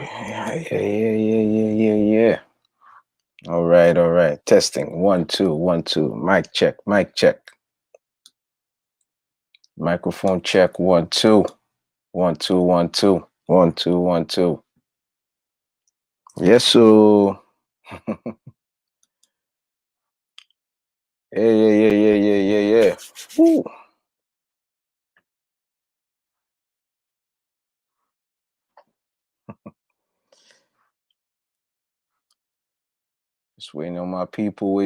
Yeah. All right. Testing. 1, 2, 1, 2. Mic check. Mic check. Microphone check. 1, 2. 1, 2, 1, 2. 1, 2, 1, 2. Yes, so. Yeah. Woo. Just waiting on my people.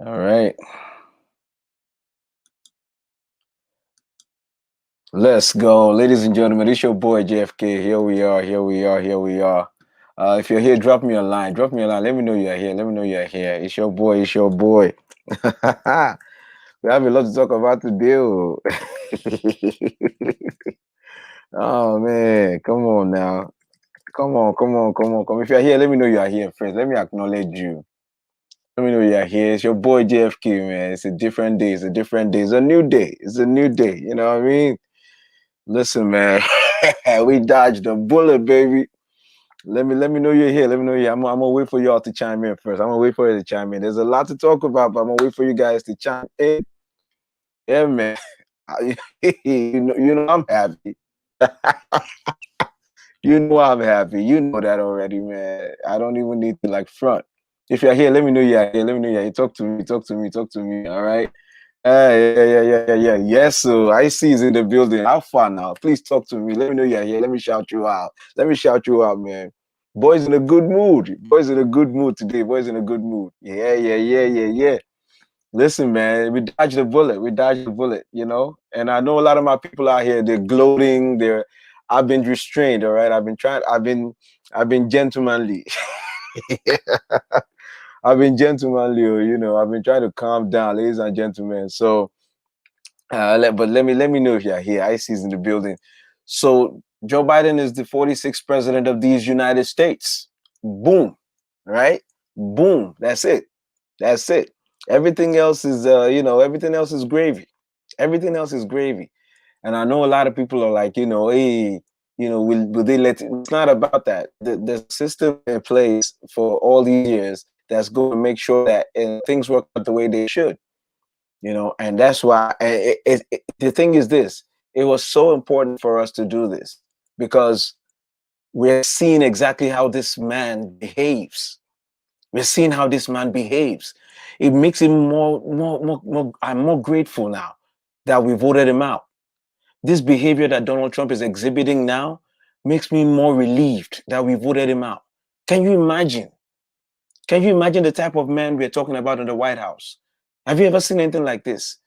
All right. Let's go. Ladies and gentlemen, it's your boy JFK. Here we are. If you're here, drop me a line. Let me know you're here. It's your boy. We have a lot to talk about today. Oh, oh man, come on now. Come on. If you're here, let me know you are here first. Let me acknowledge you. Let me know you're here. It's your boy JFK, man. It's a different day. It's a new day. You know what I mean? Listen, man. We dodged a bullet, baby. Let me know you're here. Let me know you're here. I'm gonna wait for y'all to chime in first. I'm gonna wait for you to chime in. There's a lot to talk about, but I'm gonna wait for you guys to chime in. Yeah, man. You know I'm happy. You know I'm happy. You know that already, man. I don't even need to like front. If you're here, let me know you're here. Let me know you're here. Talk to me. All right. Yeah. Yes, so I see is in the building. How far now? Please talk to me. Let me know you're here. Let me shout you out. Man. Boys in a good mood. Boys in a good mood today. Boys in a good mood. Yeah. Listen, man, we dodged the bullet. You know. And I know a lot of my people out here, they're gloating. I've been restrained, all right. I've been gentlemanly. I've been gentlemanly, you know. I've been trying to calm down, ladies and gentlemen. So but let me know if you're here. IC's in the building. So Joe Biden is the 46th president of these United States. Boom, right? Boom. That's it. Everything else is, everything else is gravy. Everything else is gravy. And I know a lot of people are like, hey, will they let it? It's not about that. The system in place for all these years that's going to make sure that things work out the way they should. And that's why the thing is this: it was so important for us to do this because we're seeing exactly how this man behaves. It makes him more. I'm more grateful now that we voted him out. This behavior that Donald Trump is exhibiting now makes me more relieved that we voted him out. Can you imagine? Can you imagine the type of man we're talking about in the White House? Have you ever seen anything like this?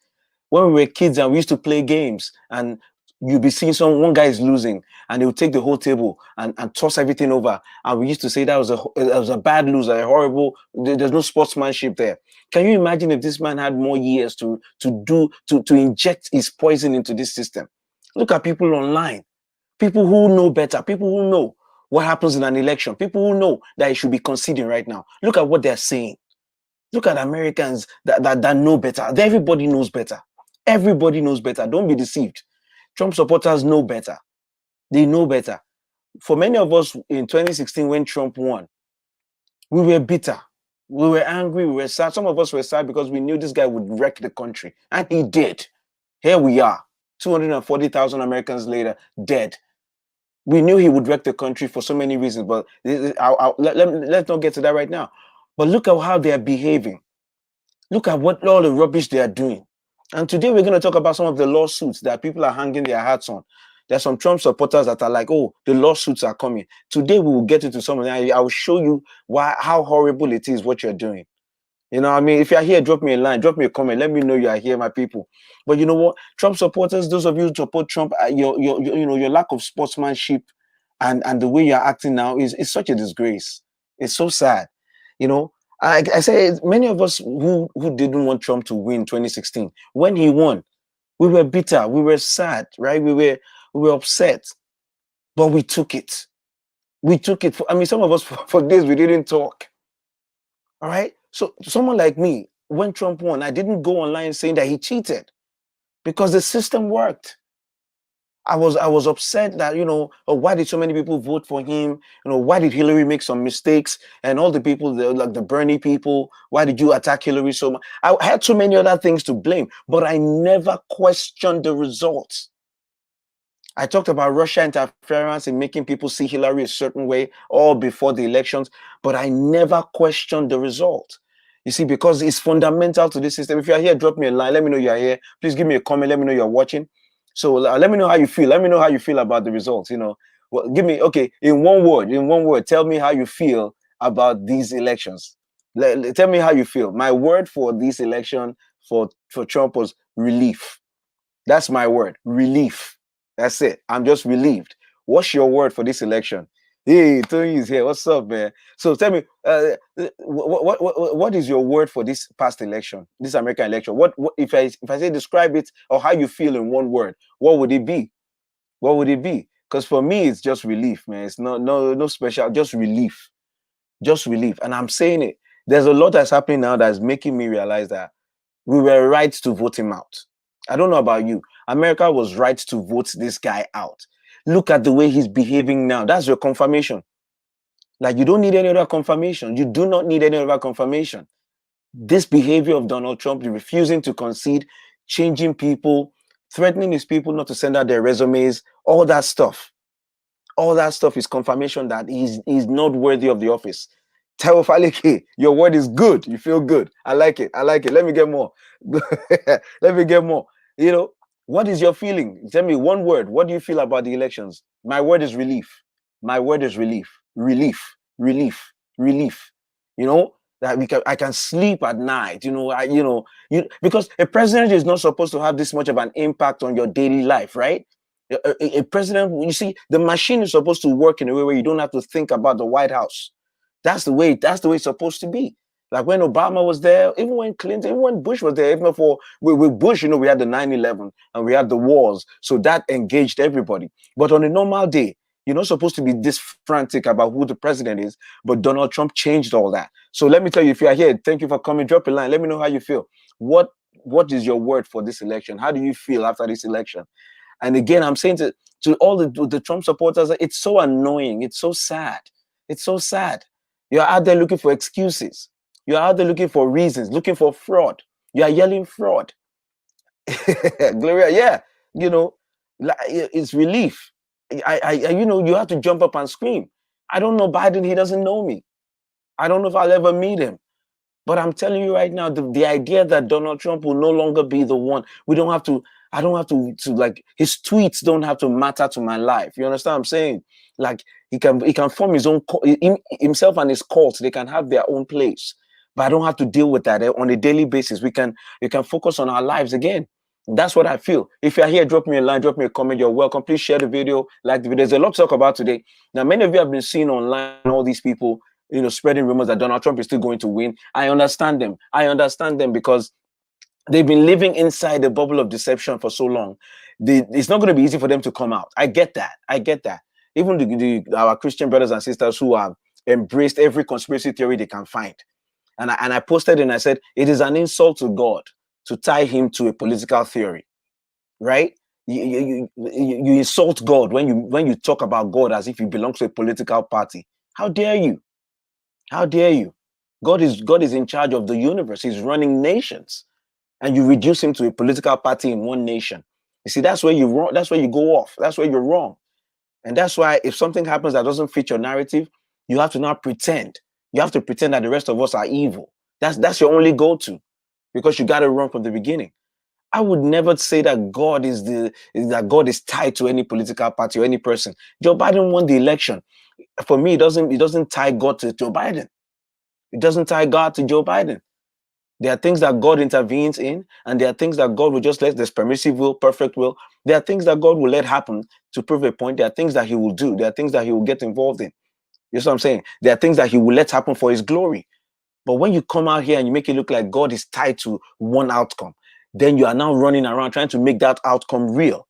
When we were kids and we used to play games and you'll be seeing one guy is losing and he'll take the whole table and toss everything over. And we used to say that was a bad loser, a horrible, there's no sportsmanship there. Can you imagine if this man had more years to inject his poison into this system? Look at people online, people who know better, people who know what happens in an election, people who know that it should be conceding right now. Look at what they're saying. Look at Americans that know better. Everybody knows better. Everybody knows better. Don't be deceived. Trump supporters know better. They know better. For many of us in 2016, when Trump won, we were bitter. We were angry. We were sad. Some of us were sad because we knew this guy would wreck the country. And he did. Here we are, 240,000 Americans later, dead. We knew he would wreck the country for so many reasons, but let's not get to that right now. But look at how they are behaving. Look at what all the rubbish they are doing. And today we're going to talk about some of the lawsuits that people are hanging their hats on. There's some Trump supporters that are like, oh, the lawsuits are coming. Today we will get into some of them. I will show you how horrible it is what you're doing. You know what I mean? If you're here, drop me a line, drop me a comment. Let me know you are here, my people. But you know what? Trump supporters, those of you who support Trump, your lack of sportsmanship and the way you're acting now is such a disgrace. It's so sad. You know, I say many of us who didn't want Trump to win 2016, when he won, we were bitter, we were sad, right? We were upset, but we took it. We took it for, I mean, some of us for days we didn't talk. All right. So someone like me, when Trump won, I didn't go online saying that he cheated because the system worked. I was upset that, oh, why did so many people vote for him? Why did Hillary make some mistakes? And all the people, like the Bernie people, why did you attack Hillary so much? I had so many other things to blame, but I never questioned the results. I talked about Russia interference in making people see Hillary a certain way all before the elections, but I never questioned the result. You see, because it's fundamental to this system. If you're here, drop me a line. Let me know you're here. Please give me a comment. Let me know you're watching. So let me know how you feel. Let me know how you feel about the results. Well, give me, okay, in one word, tell me how you feel about these elections. Tell me how you feel. My word for this election for Trump was relief. That's my word, relief. That's it. I'm just relieved. What's your word for this election? Hey, Tony is here. What's up, man? So tell me, what is your word for this past election, this American election? What if I say describe it or how you feel in one word? What would it be? What would it be? Because for me, it's just relief, man. It's no special, just relief, And I'm saying it. There's a lot that's happening now that's making me realize that we were right to vote him out. I don't know about you. America was right to vote this guy out. Look at the way he's behaving now. That's your confirmation. Like, you don't need any other confirmation. You do not need any other confirmation. This behavior of Donald Trump, refusing to concede, changing people, threatening his people not to send out their resumes, all that stuff is confirmation that he's not worthy of the office. Taiwo Faleke, your word is good. You feel good. I like it. Let me get more. Let me get more. What is your feeling? Tell me one word. What do you feel about the elections? My word is relief. My word is relief. Relief. Relief. Relief. That I can sleep at night. Because a president is not supposed to have this much of an impact on your daily life, right? A president, you see, the machine is supposed to work in a way where you don't have to think about the White House. That's the way it's supposed to be. Like when Obama was there, even when Clinton, even when Bush was there, even with Bush, we had the 9/11 and we had the wars. So that engaged everybody. But on a normal day, you're not supposed to be this frantic about who the president is. But Donald Trump changed all that. So let me tell you, if you are here, thank you for coming. Drop a line. Let me know how you feel. What is your word for this election? How do you feel after this election? And again, I'm saying to all the Trump supporters, it's so annoying. It's so sad. It's so sad. You're out there looking for excuses. You're out there looking for reasons, looking for fraud. You are yelling fraud. Gloria, yeah, it's relief. You have to jump up and scream. I don't know Biden. He doesn't know me. I don't know if I'll ever meet him. But I'm telling you right now, the idea that Donald Trump will no longer be the one, I don't have to like, his tweets don't have to matter to my life. You understand what I'm saying? Like, he can form his own, himself and his cult, they can have their own place. But I don't have to deal with that on a daily basis. We can focus on our lives again. That's what I feel. If you're here, drop me a line, drop me a comment. You're welcome. Please share the video, like the video. There's a lot to talk about today. Now, many of you have been seeing online all these people, spreading rumors that Donald Trump is still going to win. I understand them because they've been living inside the bubble of deception for so long. It's not going to be easy for them to come out. I get that. Even our Christian brothers and sisters who have embraced every conspiracy theory they can find. And I posted and I said, it is an insult to God to tie him to a political theory, right? You insult God when you talk about God as if he belongs to a political party. How dare you? How dare you? God is in charge of the universe. He's running nations. And you reduce him to a political party in one nation. You see, that's where you wrong. That's where you go off. That's where you're wrong. And that's why if something happens that doesn't fit your narrative, you have to now pretend. You have to pretend that the rest of us are evil. That's your only go-to, because you got it wrong from the beginning. I would never say that God is tied to any political party or any person. Joe Biden won the election. For me, it doesn't tie God to Joe Biden. It doesn't tie God to Joe Biden. There are things that God intervenes in, and there are things that God will just let, this permissive will, perfect will. There are things that God will let happen to prove a point. There are things that he will do. There are things that he will get involved in. You know what I'm saying? There are things that he will let happen for his glory. But when you come out here and you make it look like God is tied to one outcome, then you are now running around trying to make that outcome real,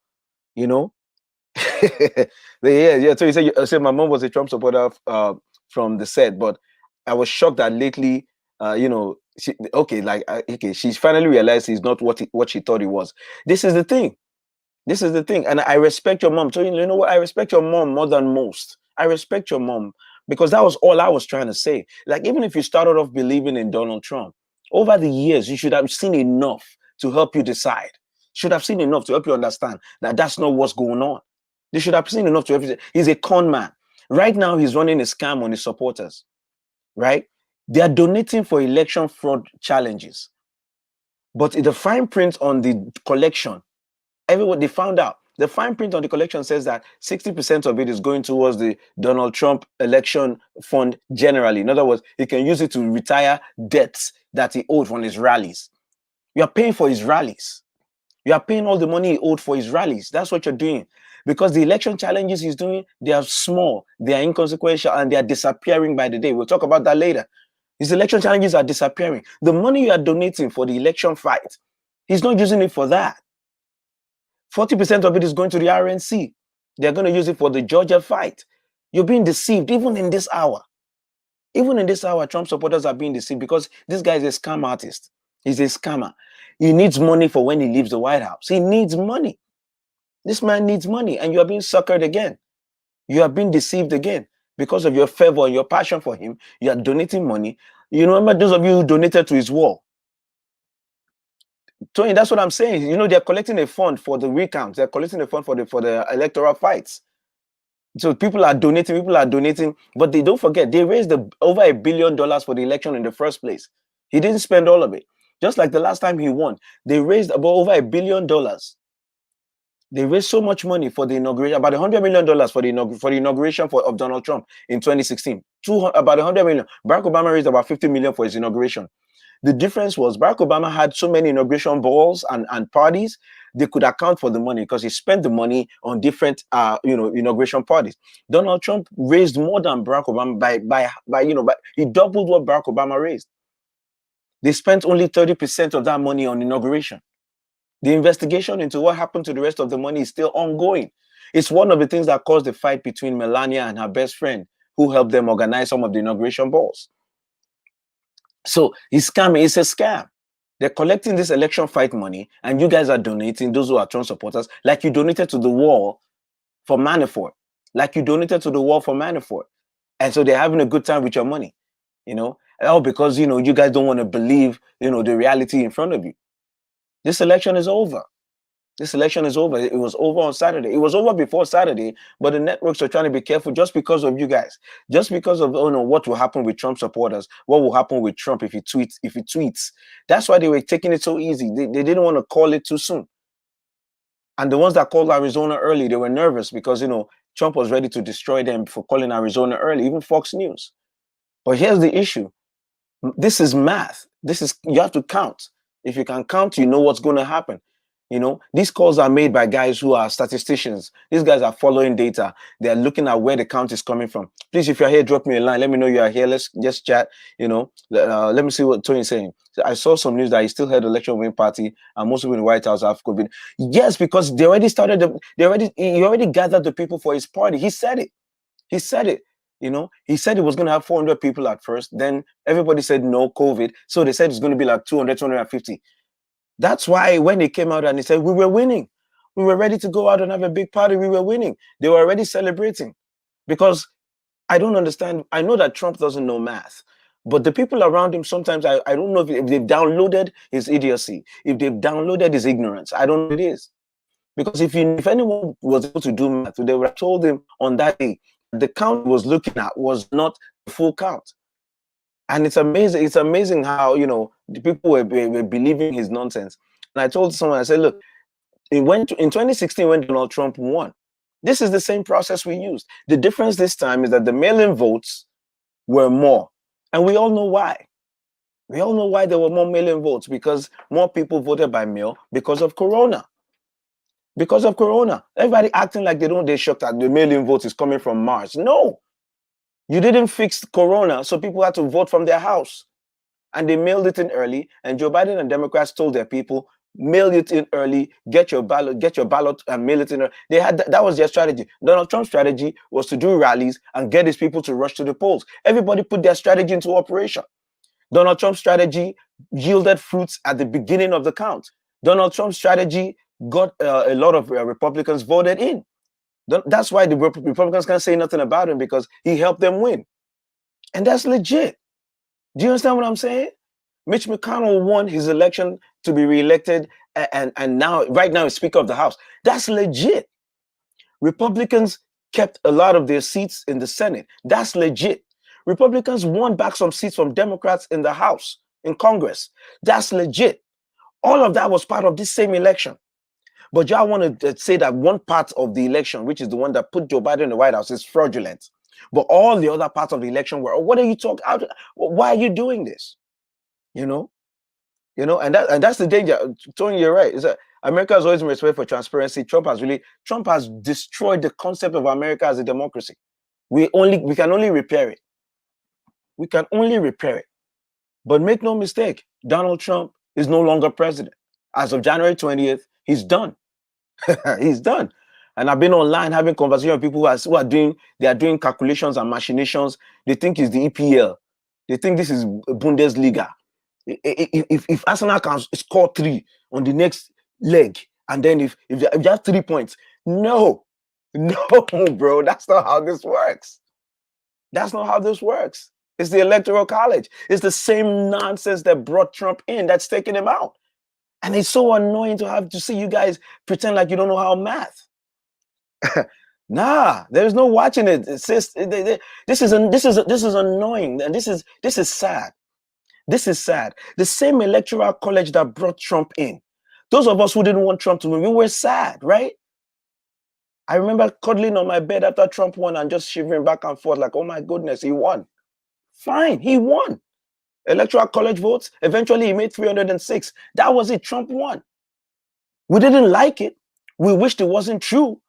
Yeah. So you said my mom was a Trump supporter from the set, but I was shocked that lately, okay, okay, she's finally realized he's not what she thought he was. This is the thing. This is the thing. And I respect your mom. So you know what? I respect your mom more than most. I respect your mom because that was all I was trying to say. Like, even if you started off believing in Donald Trump, over the years, you should have seen enough to help you decide. Should have seen enough to help you understand that that's not what's going on. They should have seen enough to help you. He's a con man. Right now, he's running a scam on his supporters, right? They are donating for election fraud challenges. But the fine print on the collection, everyone, they found out. The fine print on the collection says that 60% of it is going towards the Donald Trump election fund generally. In other words, he can use it to retire debts that he owed from his rallies. You are paying for his rallies. You are paying all the money he owed for his rallies. That's what you're doing. Because the election challenges he's doing, they are small, they are inconsequential, and they are disappearing by the day. We'll talk about that later. His election challenges are disappearing. The money you are donating for the election fight, he's not using it for that. 40% of it is going to the RNC. They're going to use it for the Georgia fight. You're being deceived even in this hour. Even in this hour, Trump supporters are being deceived because this guy is a scam artist. He's a scammer. He needs money for when he leaves the White House. He needs money. This man needs money, and you are being suckered again. You are being deceived again because of your fervor and your passion for him. You are donating money. You remember those of you who donated to his wall. Tony, that's what I'm saying. You know, they're collecting a fund for the recounts. They're collecting a fund for the electoral fights. So people are donating, but they don't forget they raised over $1 billion for the election in the first place. He didn't spend all of it. Just like the last time he won, they raised about over $1 billion. They raised so much money for the inauguration, about $100 million for the inauguration of Donald Trump in 2016. About $100 million. Barack Obama raised about $50 million for his inauguration. The difference was Barack Obama had so many inauguration balls and parties, they could account for the money because he spent the money on different inauguration parties. Donald Trump raised more than Barack Obama by he doubled what Barack Obama raised. They spent only 30% of that money on inauguration. The investigation into what happened to the rest of the money is still ongoing. It's one of the things that caused the fight between Melania and her best friend, who helped them organize some of the inauguration balls. So he's scamming. It's a scam. They're collecting this election fight money, and you guys are donating, those who are Trump supporters, like you donated to the wall for Manafort. Like you donated to the wall for Manafort. And so they're having a good time with your money, all because, you guys don't want to believe, the reality in front of you. This election is over. This election is over. It was over on Saturday. It was over before Saturday, but the networks are trying to be careful just because of you guys. Just because of what will happen with Trump supporters. What will happen with Trump if he tweets. That's why they were taking it so easy. They didn't want to call it too soon. And the ones that called Arizona early, they were nervous because Trump was ready to destroy them for calling Arizona early, even Fox News. But here's the issue. This is math. You have to count. If you can count, you know what's going to happen. These calls are made by guys who are statisticians. These guys are following data. They're looking at where the count is coming from. Please, if you're here, drop me a line. Let me know you are here. Let's just chat. Let me see what Tony's saying. I saw some news that he still had election win party, and most people in the White House have COVID. Yes, because they already started. He already gathered the people for his party. He said it. He said it. He said he was going to have 400 people at first. Then everybody said no, COVID. So they said it's going to be like 200, 250. That's why when they came out and they said, we were winning. We were ready to go out and have a big party. We were winning. They were already celebrating. Because I don't understand. I know that Trump doesn't know math. But the people around him, sometimes I don't know if they've downloaded his idiocy, if they've downloaded his ignorance. I don't know what it is. Because if anyone was able to do math, they would have told him on that day, the count he was looking at was not the full count. And it's amazing. It's amazing how, the people were believing his nonsense. And I told someone, I said, look, in 2016, when Donald Trump won, this is the same process we used. The difference this time is that the mail-in votes were more. And we all know why. We all know why there were more mail-in votes, because more people voted by mail because of Corona. Because of Corona. Everybody acting like they're shocked that the mail-in vote is coming from Mars. No. You didn't fix Corona, so people had to vote from their house. And they mailed it in early, and Joe Biden and Democrats told their people, mail it in early, get your ballot and mail it in early. They had that was their strategy. Donald Trump's strategy was to do rallies and get his people to rush to the polls. Everybody put their strategy into operation. Donald Trump's strategy yielded fruits at the beginning of the count. Donald Trump's strategy got a lot of Republicans voted in. That's why the Republicans can't say nothing about him, because he helped them win. And that's legit. Do you understand what I'm saying? Mitch McConnell won his election to be reelected, and now, right now, he's Speaker of the House. That's legit. Republicans kept a lot of their seats in the Senate. That's legit. Republicans won back some seats from Democrats in the House, in Congress. That's legit. All of that was part of this same election. But y'all want to say that one part of the election, which is the one that put Joe Biden in the White House, is fraudulent. But all the other parts of the election were, what are you talking about? Why are you doing this? You know, and that's the danger. Tony, you're right. Is that America has always been respected for transparency. Trump has destroyed the concept of America as a democracy. We can only repair it. We can only repair it. But make no mistake, Donald Trump is no longer president. As of January 20th, he's done. He's done. And I've been online having conversations with people who are doing calculations and machinations. They think it's the EPL. They think this is Bundesliga. If Arsenal can score 3 on the next leg, and then if you have 3 points, no, bro, that's not how this works. That's not how this works. It's the Electoral College. It's the same nonsense that brought Trump in that's taking him out. And it's so annoying to have to see you guys pretend like you don't know how math. Nah, there's no watching it. It's just, this is annoying, and this is sad. This is sad. The same Electoral College that brought Trump in. Those of us who didn't want Trump to win, we were sad, right? I remember cuddling on my bed after Trump won and just shivering back and forth like, oh my goodness, he won. Fine, he won. Electoral College votes, eventually he made 306. That was it, Trump won. We didn't like it. We wished it wasn't true.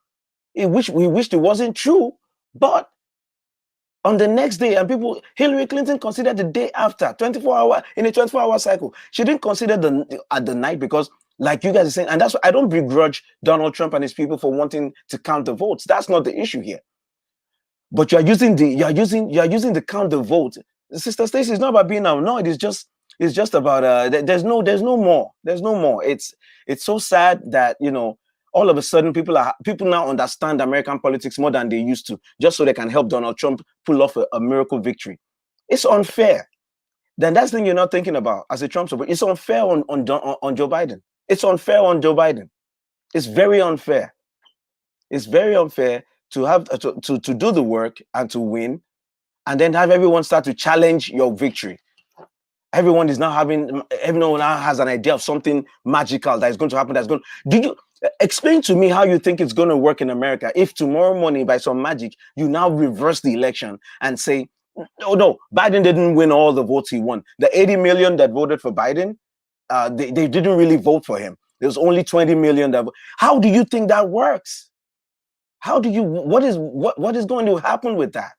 We wished it wasn't true, but on the next day, and Hillary Clinton considered the day after, in a 24-hour cycle. She didn't consider the night, because like you guys are saying, and that's why I don't begrudge Donald Trump and his people for wanting to count the votes. That's not the issue here. But you're using the count the votes. Sister Stacey, it's not about being annoyed. It's just about there's no more. It's so sad that, all of a sudden people now understand American politics more than they used to, just so they can help Donald Trump pull off a miracle victory. It's unfair. Then that's the thing you're not thinking about as a Trump supporter. It's unfair on Joe Biden. It's unfair on Joe Biden. It's very unfair. It's very unfair to have to do the work and to win, and then have everyone start to challenge your victory. Everyone now has an idea of something magical that is going to happen. Did you explain to me how you think it's going to work in America if tomorrow morning, by some magic, you now reverse the election and say, no, Biden didn't win all the votes he won. The 80 million that voted for Biden, they didn't really vote for him. There was only 20 million that. How do you think that works? What is going to happen with that?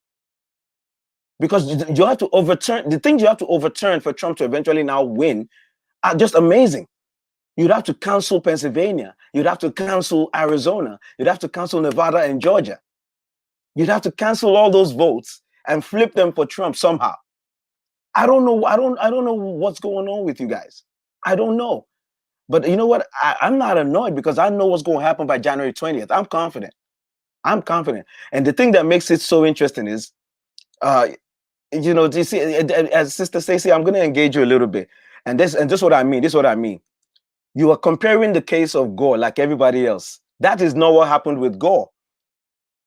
Because you have to overturn the things you have to overturn for Trump to eventually now win are just amazing. You'd have to cancel Pennsylvania. You'd have to cancel Arizona. You'd have to cancel Nevada and Georgia. You'd have to cancel all those votes and flip them for Trump somehow. I don't know. I don't know what's going on with you guys. I don't know. But you know what? I'm not annoyed, because I know what's going to happen by January 20th. I'm confident. And the thing that makes it so interesting is, do you see, as Sister Stacey, I'm going to engage you a little bit. And this is what I mean. You are comparing the case of Gore like everybody else. That is not what happened with Gore.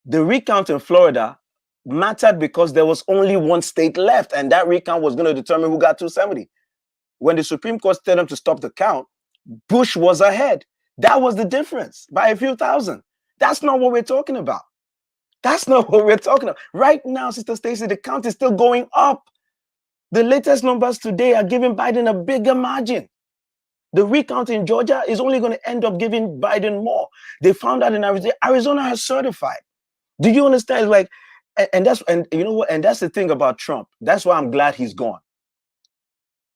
The recount in Florida mattered because there was only one state left, and that recount was going to determine who got 270. When the Supreme Court told them to stop the count, Bush was ahead. That was the difference, by a few thousand. That's not what we're talking about. That's not what we're talking about. Right now, Sister Stacey, the count is still going up. The latest numbers today are giving Biden a bigger margin. The recount in Georgia is only going to end up giving Biden more. They found out in Arizona. Arizona has certified. Do you understand? Like, and you know what? And that's the thing about Trump. That's why I'm glad he's gone.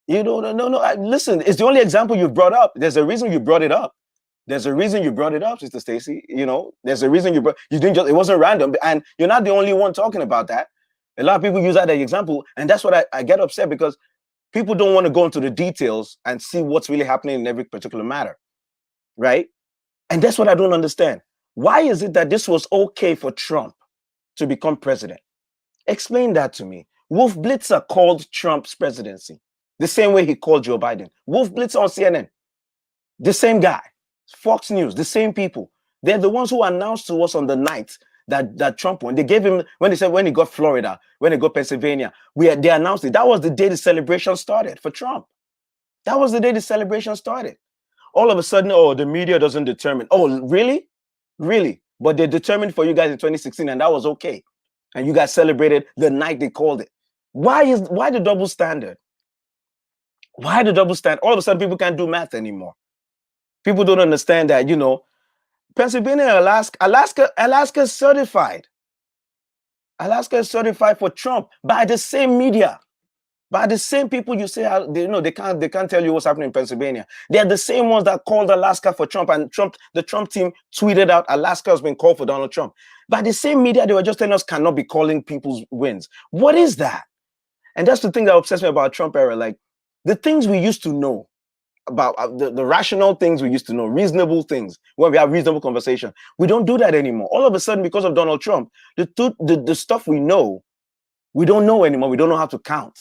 You know, no. Listen, it's the only example you've brought up. There's a reason you brought it up. There's a reason you brought it up, Sister Stacy. You know, there's a reason you didn't just, it wasn't random. And you're not the only one talking about that. A lot of people use that as an example. And that's what I get upset, because people don't want to go into the details and see what's really happening in every particular matter. Right? And that's what I don't understand. Why is it that this was okay for Trump to become president? Explain that to me. Wolf Blitzer called Trump's presidency the same way he called Joe Biden. Wolf Blitzer on CNN, the same guy. Fox News, the same people. They're the ones who announced to us on the night that Trump won. They gave him, when he got Florida, when he got Pennsylvania, they announced it. That was the day the celebration started for Trump. That was the day the celebration started. All of a sudden, oh, the media doesn't determine. Oh, really? Really? But they determined for you guys in 2016, and that was okay. And you guys celebrated the night they called it. Why the double standard? Why the double standard? All of a sudden, people can't do math anymore. People don't understand that, you know, Pennsylvania and Alaska is certified. Alaska is certified for Trump by the same media, by the same people you say, they can't tell you what's happening in Pennsylvania. They're the same ones that called Alaska for Trump, and the Trump team tweeted out Alaska has been called for Donald Trump. By the same media, they were just telling us cannot be calling people's wins. What is that? And that's the thing that obsessed me about Trump era. Like, the things we used to know about the rational things we used to know, reasonable things, when we have reasonable conversation, we don't do that anymore. All of a sudden, because of Donald Trump, the stuff we know, we don't know anymore. We don't know how to count.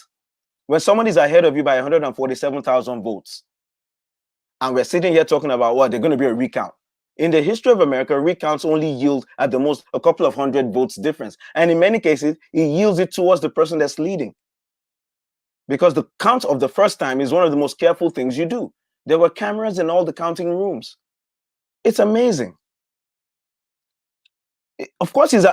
When someone is ahead of you by 147,000 votes, and we're sitting here talking about what they're going to be a recount. In the history of America, recounts only yield at the most a couple of hundred votes difference. And in many cases, it yields it towards the person that's leading. Because the count of the first time is one of the most careful things you do. There were cameras in all the counting rooms. It's amazing. Of course, he's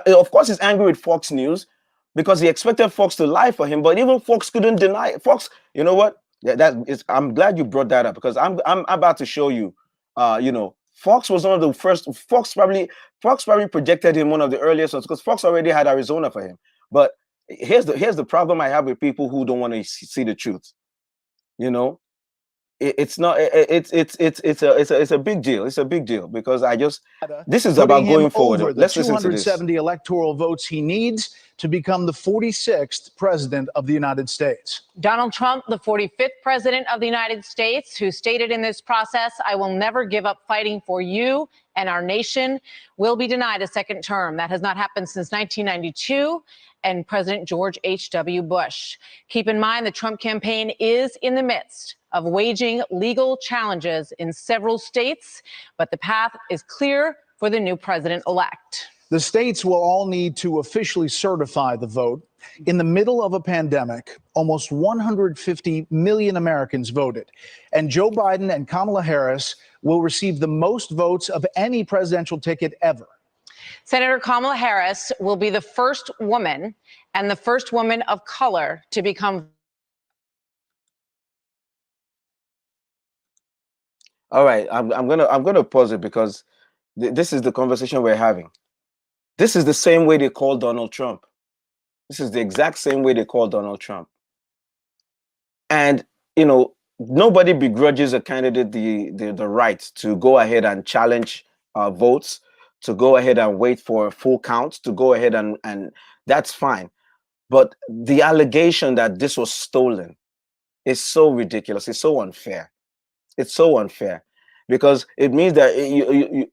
angry with Fox News because he expected Fox to lie for him, but even Fox couldn't deny it. Fox, you know what? Yeah, I'm glad you brought that up, because I'm about to show you. You know, Fox was one of the first. Fox probably projected him one of the earliest ones, because Fox already had Arizona for him. But here's the problem I have with people who don't want to see the truth. You know, it's a big deal. It's a big deal, because this is about going forward. Let's listen to this. 270 electoral votes he needs to become the 46th president of the United States. Donald Trump, the 45th president of the United States, who stated in this process, "I will never give up fighting for you and our nation," will be denied a second term. That has not happened since 1992 and President George H.W. Bush. Keep in mind, the Trump campaign is in the midst of waging legal challenges in several states, but the path is clear for the new president-elect. The states will all need to officially certify the vote. In the middle of a pandemic, almost 150 million Americans voted, and Joe Biden and Kamala Harris will receive the most votes of any presidential ticket ever. Senator Kamala Harris will be the first woman and the first woman of color to become. All right, I'm gonna pause it, because this is the conversation we're having. This is the same way they call Donald Trump. This is the exact same way they call Donald Trump. And, you know, nobody begrudges a candidate the right to go ahead and challenge votes, to go ahead and wait for a full count, to go ahead and that's fine. But the allegation that this was stolen is so ridiculous. It's so unfair. It's so unfair, because it means that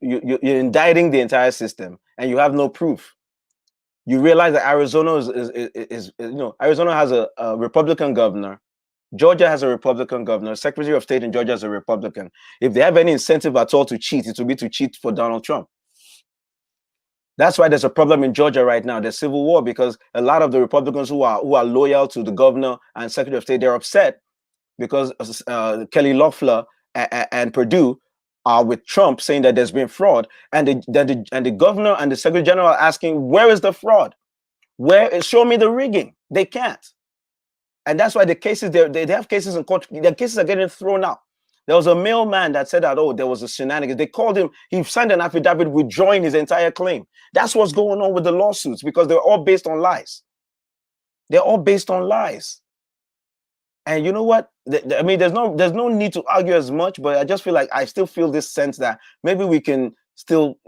you're indicting the entire system and you have no proof. You realize that Arizona is you know, Arizona has a Republican governor. Georgia has a Republican governor. Secretary of State in Georgia is a Republican. If they have any incentive at all to cheat, it will be to cheat for Donald Trump. That's why there's a problem in Georgia right now. There's civil war, because a lot of the Republicans who are loyal to the governor and Secretary of State, they're upset because Kelly Loeffler and Perdue are with Trump, saying that there's been fraud, and the governor and the Secretary General are asking, where is the fraud? Show me the rigging. They can't. And that's why the cases, they have cases in court. Their cases are getting thrown out. There was a mailman that said that, oh, there was a shenanigans. They called him, he signed an affidavit withdrawing his entire claim. That's what's going on with the lawsuits, because they're all based on lies. They're all based on lies. And you know what? I mean, there's no need to argue as much, but I just feel like I still feel this sense that maybe we can still,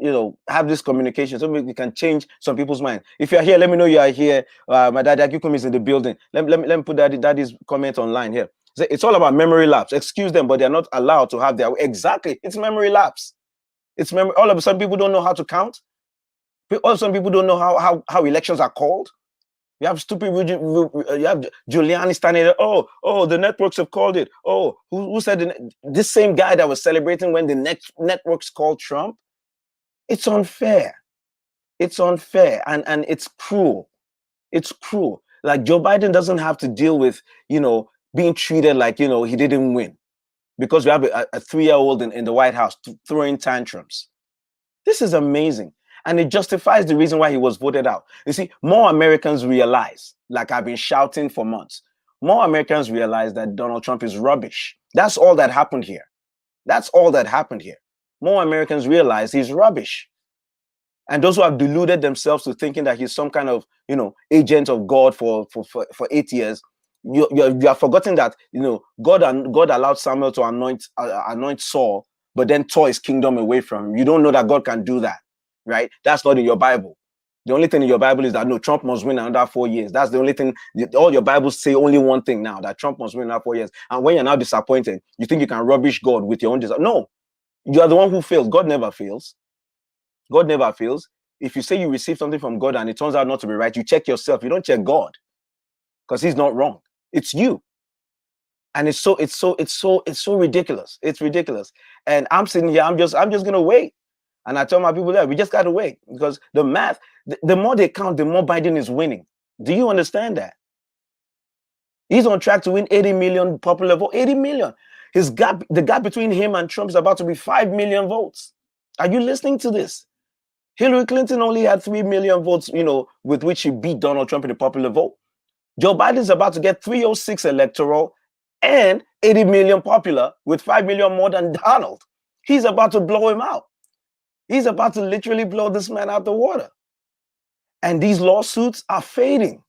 have this communication so we can change some people's mind. If you're here, let me know you are here. My dad Akukum is in the building. Let me put daddy's comment online here. It's all about memory lapse. Excuse them, but they're not allowed to have their exactly. It's memory lapse. It's memory. All of a sudden, people don't know how to count. All of a sudden, people don't know how elections are called. You have stupid, you have Giuliani standing there. Oh, the networks have called it. Oh, who said this same guy that was celebrating when the networks called Trump? It's unfair. It's unfair and it's cruel. It's cruel. Like Joe Biden doesn't have to deal with, being treated like, he didn't win because we have a 3-year-old in the White House throwing tantrums. This is amazing. And it justifies the reason why he was voted out. You see, more Americans realize, like I've been shouting for months, more Americans realize that Donald Trump is rubbish. That's all that happened here. That's all that happened here. More Americans realize he's rubbish. And those who have deluded themselves to thinking that he's some kind of, agent of God for 8 years, you have forgotten that, God allowed Samuel to anoint Saul, but then tore his kingdom away from him. You don't know that God can do that. Right? That's not in your Bible. The only thing in your Bible is that no, Trump must win another 4 years. That's the only thing. All your Bibles say only one thing now, that Trump must win another 4 years. And when you're now disappointed, you think you can rubbish God with your own desire. No, you are the one who fails. God never fails. God never fails. If you say you receive something from God and it turns out not to be right, you check yourself. You don't check God because he's not wrong. It's you. And it's so ridiculous. It's ridiculous. And I'm sitting here, I'm just gonna wait. And I tell my people that we just got to wait because the math, the more they count, the more Biden is winning. Do you understand that? He's on track to win 80 million popular vote. 80 million. The gap between him and Trump is about to be 5 million votes. Are you listening to this? Hillary Clinton only had 3 million votes, with which she beat Donald Trump in the popular vote. Joe Biden is about to get 306 electoral and 80 million popular with 5 million more than Donald. He's about to blow him out. He's about to literally blow this man out the water. And these lawsuits are fading.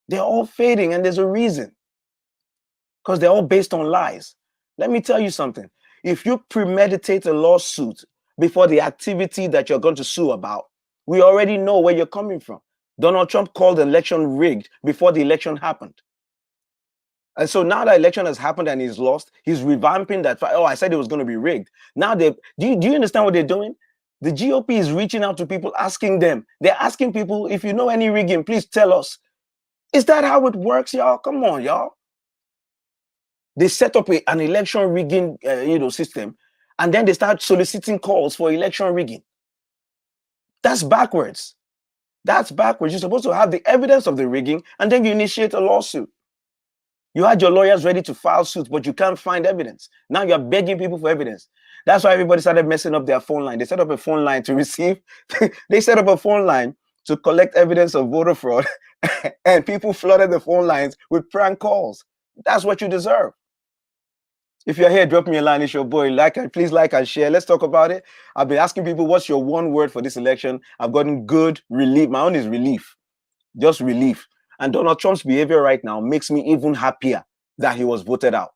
They're all fading, and there's a reason. Because they're all based on lies. Let me tell you something. If you premeditate a lawsuit before the activity that you're going to sue about, we already know where you're coming from. Donald Trump called the election rigged before the election happened. And so now that election has happened and he's lost, he's revamping that. Oh, I said it was going to be rigged. Now, do you understand what they're doing? The GOP is reaching out to people, asking them. They're asking people, if you know any rigging, please tell us. Is that how it works, y'all? Come on, y'all. They set up an election rigging, system, and then they start soliciting calls for election rigging. That's backwards. That's backwards. You're supposed to have the evidence of the rigging, and then you initiate a lawsuit. You had your lawyers ready to file suits, but you can't find evidence. Now you're begging people for evidence. That's why everybody started messing up their phone line. They set up a phone line to receive. They set up a phone line to collect evidence of voter fraud, and people flooded the phone lines with prank calls. That's what you deserve. If you're here, drop me a line. It's your boy. Please like and share. Let's talk about it. I've been asking people, what's your one word for this election? I've gotten good relief. My own is relief. Just relief. And Donald Trump's behavior right now makes me even happier that he was voted out.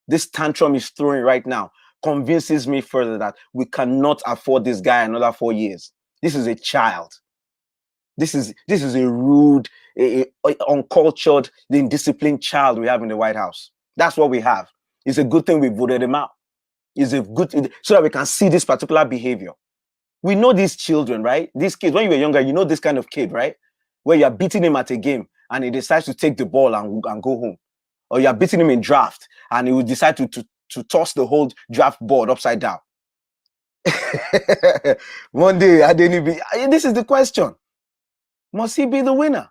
This tantrum he's throwing right now convinces me further that we cannot afford this guy another 4 years. This is a child. This is a rude, uncultured, indisciplined child we have in the White House. That's what we have. It's a good thing we voted him out. It's a good so that we can see this particular behavior. We know these children, right? These kids, when you were younger, you know this kind of kid, right? Where you're beating him at a game and he decides to take the ball and go home. Or you're beating him in draft and he will decide to toss the whole draft board upside down. One day, this is the question. Must he be the winner?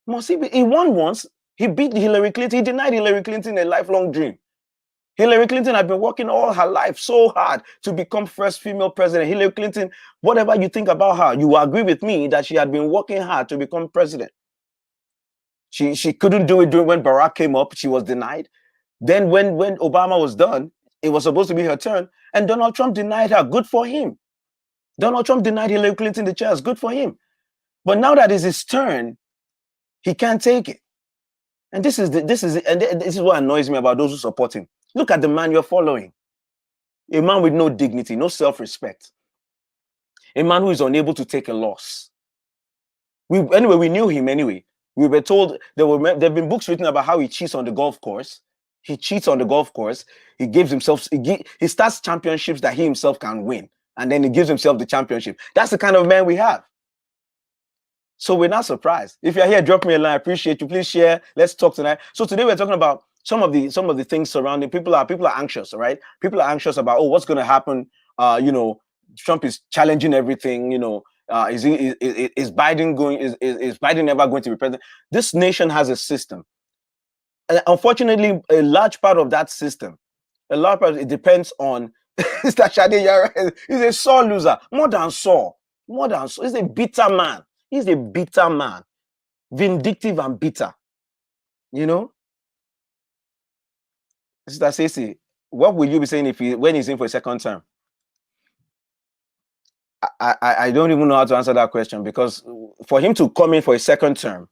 Must he be? He won once. He beat Hillary Clinton. He denied Hillary Clinton a lifelong dream. Hillary Clinton had been working all her life so hard to become first female president. Hillary Clinton, whatever you think about her, you will agree with me that she had been working hard to become president. She couldn't do it when Barack came up. She was denied. Then when Obama was done, it was supposed to be her turn. And Donald Trump denied her. Good for him. Donald Trump denied Hillary Clinton the chance. Good for him. But now that it's his turn, he can't take it. And this is what annoys me about those who support him. Look at the man you're following. A man with no dignity, no self-respect. A man who is unable to take a loss. We knew him anyway. We were told there have been books written about how he cheats on the golf course. He cheats on the golf course. He gives himself, he starts championships that he himself can win. And then he gives himself the championship. That's the kind of man we have. So we're not surprised. If you're here, drop me a line. I appreciate you. Please share. Let's talk tonight. So today we're talking about some of the things surrounding people are anxious, right? People are anxious about, oh, what's going to happen? Trump is challenging everything. Is Biden ever going to be president? This nation has a system. And unfortunately, a large part of that system, it depends on Mr. Shade Yara. He's a sore loser, more than sore. He's a bitter man. He's a bitter man, vindictive and bitter. Sister Stacey, what will you be saying when he's in for a second term? I don't even know how to answer that question, because for him to come in for a second term,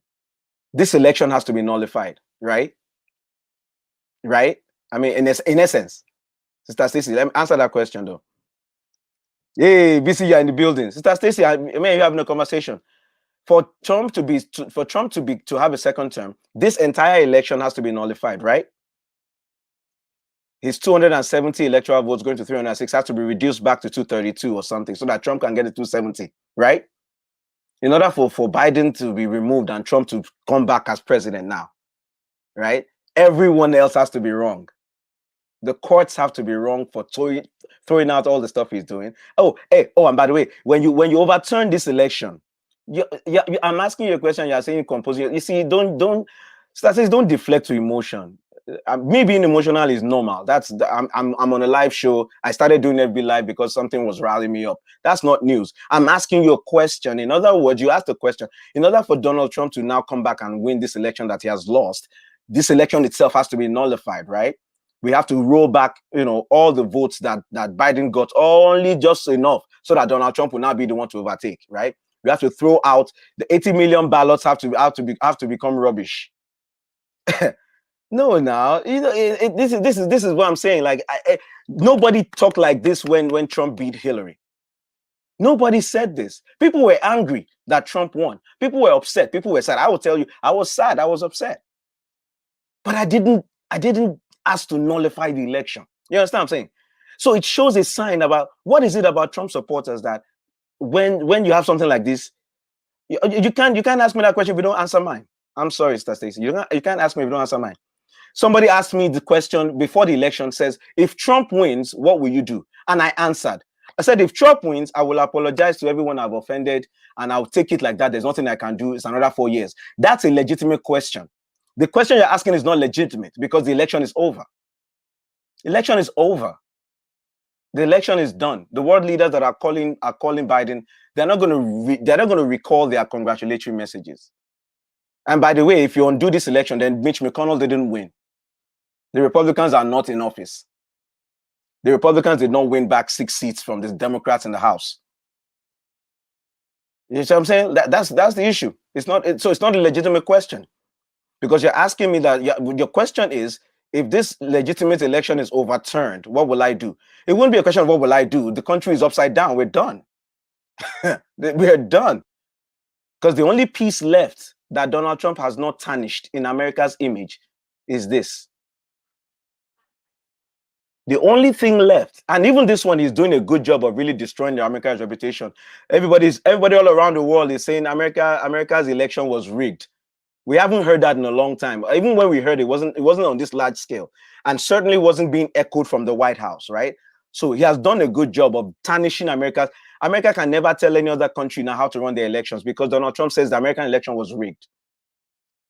this election has to be nullified, right? Right? I mean, in essence, Sister Stacey, let me answer that question though. Hey, BC, you're in the building. Sister Stacey, I mean, you're having a conversation. For Trump to have a second term, this entire election has to be nullified, right? His 270 electoral votes going to 306 has to be reduced back to 232 or something, so that Trump can get to 270, right? In order for Biden to be removed and Trump to come back as president now, right? Everyone else has to be wrong. The courts have to be wrong for throwing out all the stuff he's doing. And by the way, when you overturn this election, I'm asking you a question. You're saying composing. You see, don't deflect to emotion. Me being emotional is normal. I'm on a live show. I started doing FB Live because something was rallying me up. That's not news. I'm asking you a question. In other words, you asked a question. In order for Donald Trump to now come back and win this election that he has lost, this election itself has to be nullified, right? We have to roll back, all the votes that Biden got, only just enough so that Donald Trump will not be the one to overtake, right? We have to throw out the 80 million ballots have to become rubbish. No, now this is what I'm saying. Like, nobody talked like this when Trump beat Hillary. Nobody said this. People were angry that Trump won. People were upset. People were sad. I will tell you, I was sad. I was upset. But I didn't ask to nullify the election. You understand what I'm saying? So it shows a sign about what is it about Trump supporters that when you have something like this, you can't ask me that question if you don't answer mine. I'm sorry, Sister Stacey. You can't ask me if you don't answer mine. Somebody asked me the question before the election, says, if Trump wins, what will you do? And I answered. I said, if Trump wins, I will apologize to everyone I've offended, and I'll take it like that. There's nothing I can do. It's another 4 years. That's a legitimate question. The question you're asking is not legitimate because the election is over. Election is over. The election is done. The world leaders that are calling Biden, they're not going to recall their congratulatory messages. And by the way, if you undo this election, then Mitch McConnell didn't win. The Republicans are not in office. The Republicans did not win back 6 seats from the Democrats in the House. You see what I'm saying? That's the issue. It's not a legitimate question. Because you're asking me that your question is, if this legitimate election is overturned, what will I do? It wouldn't be a question of what will I do. The country is upside down. We're done. We're done. Because the only piece left that Donald Trump has not tarnished in America's image is this. The only thing left, and even this one is doing a good job of really destroying the America's reputation. Everybody all around the world is saying America's election was rigged. We haven't heard that in a long time. Even when we heard it wasn't on this large scale, and certainly wasn't being echoed from the White House, right? So he has done a good job of tarnishing America. America can never tell any other country now how to run their elections because Donald Trump says the American election was rigged.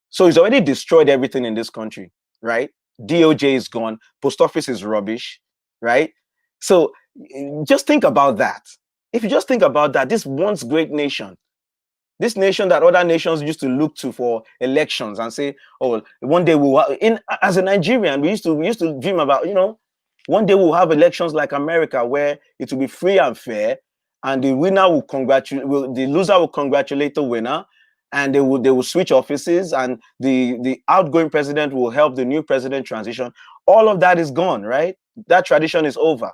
So he's already destroyed everything in this country, right? DOJ is gone. Post office is rubbish, right? So just think about that. If you just think about that, this once great nation, this nation that other nations used to look to for elections and say, oh, one day we'll have, as a Nigerian, we used to dream about, one day we'll have elections like America where it will be free and fair, and the winner will the loser will congratulate the winner, and they will switch offices, and the outgoing president will help the new president transition. All of that is gone, right? That tradition is over,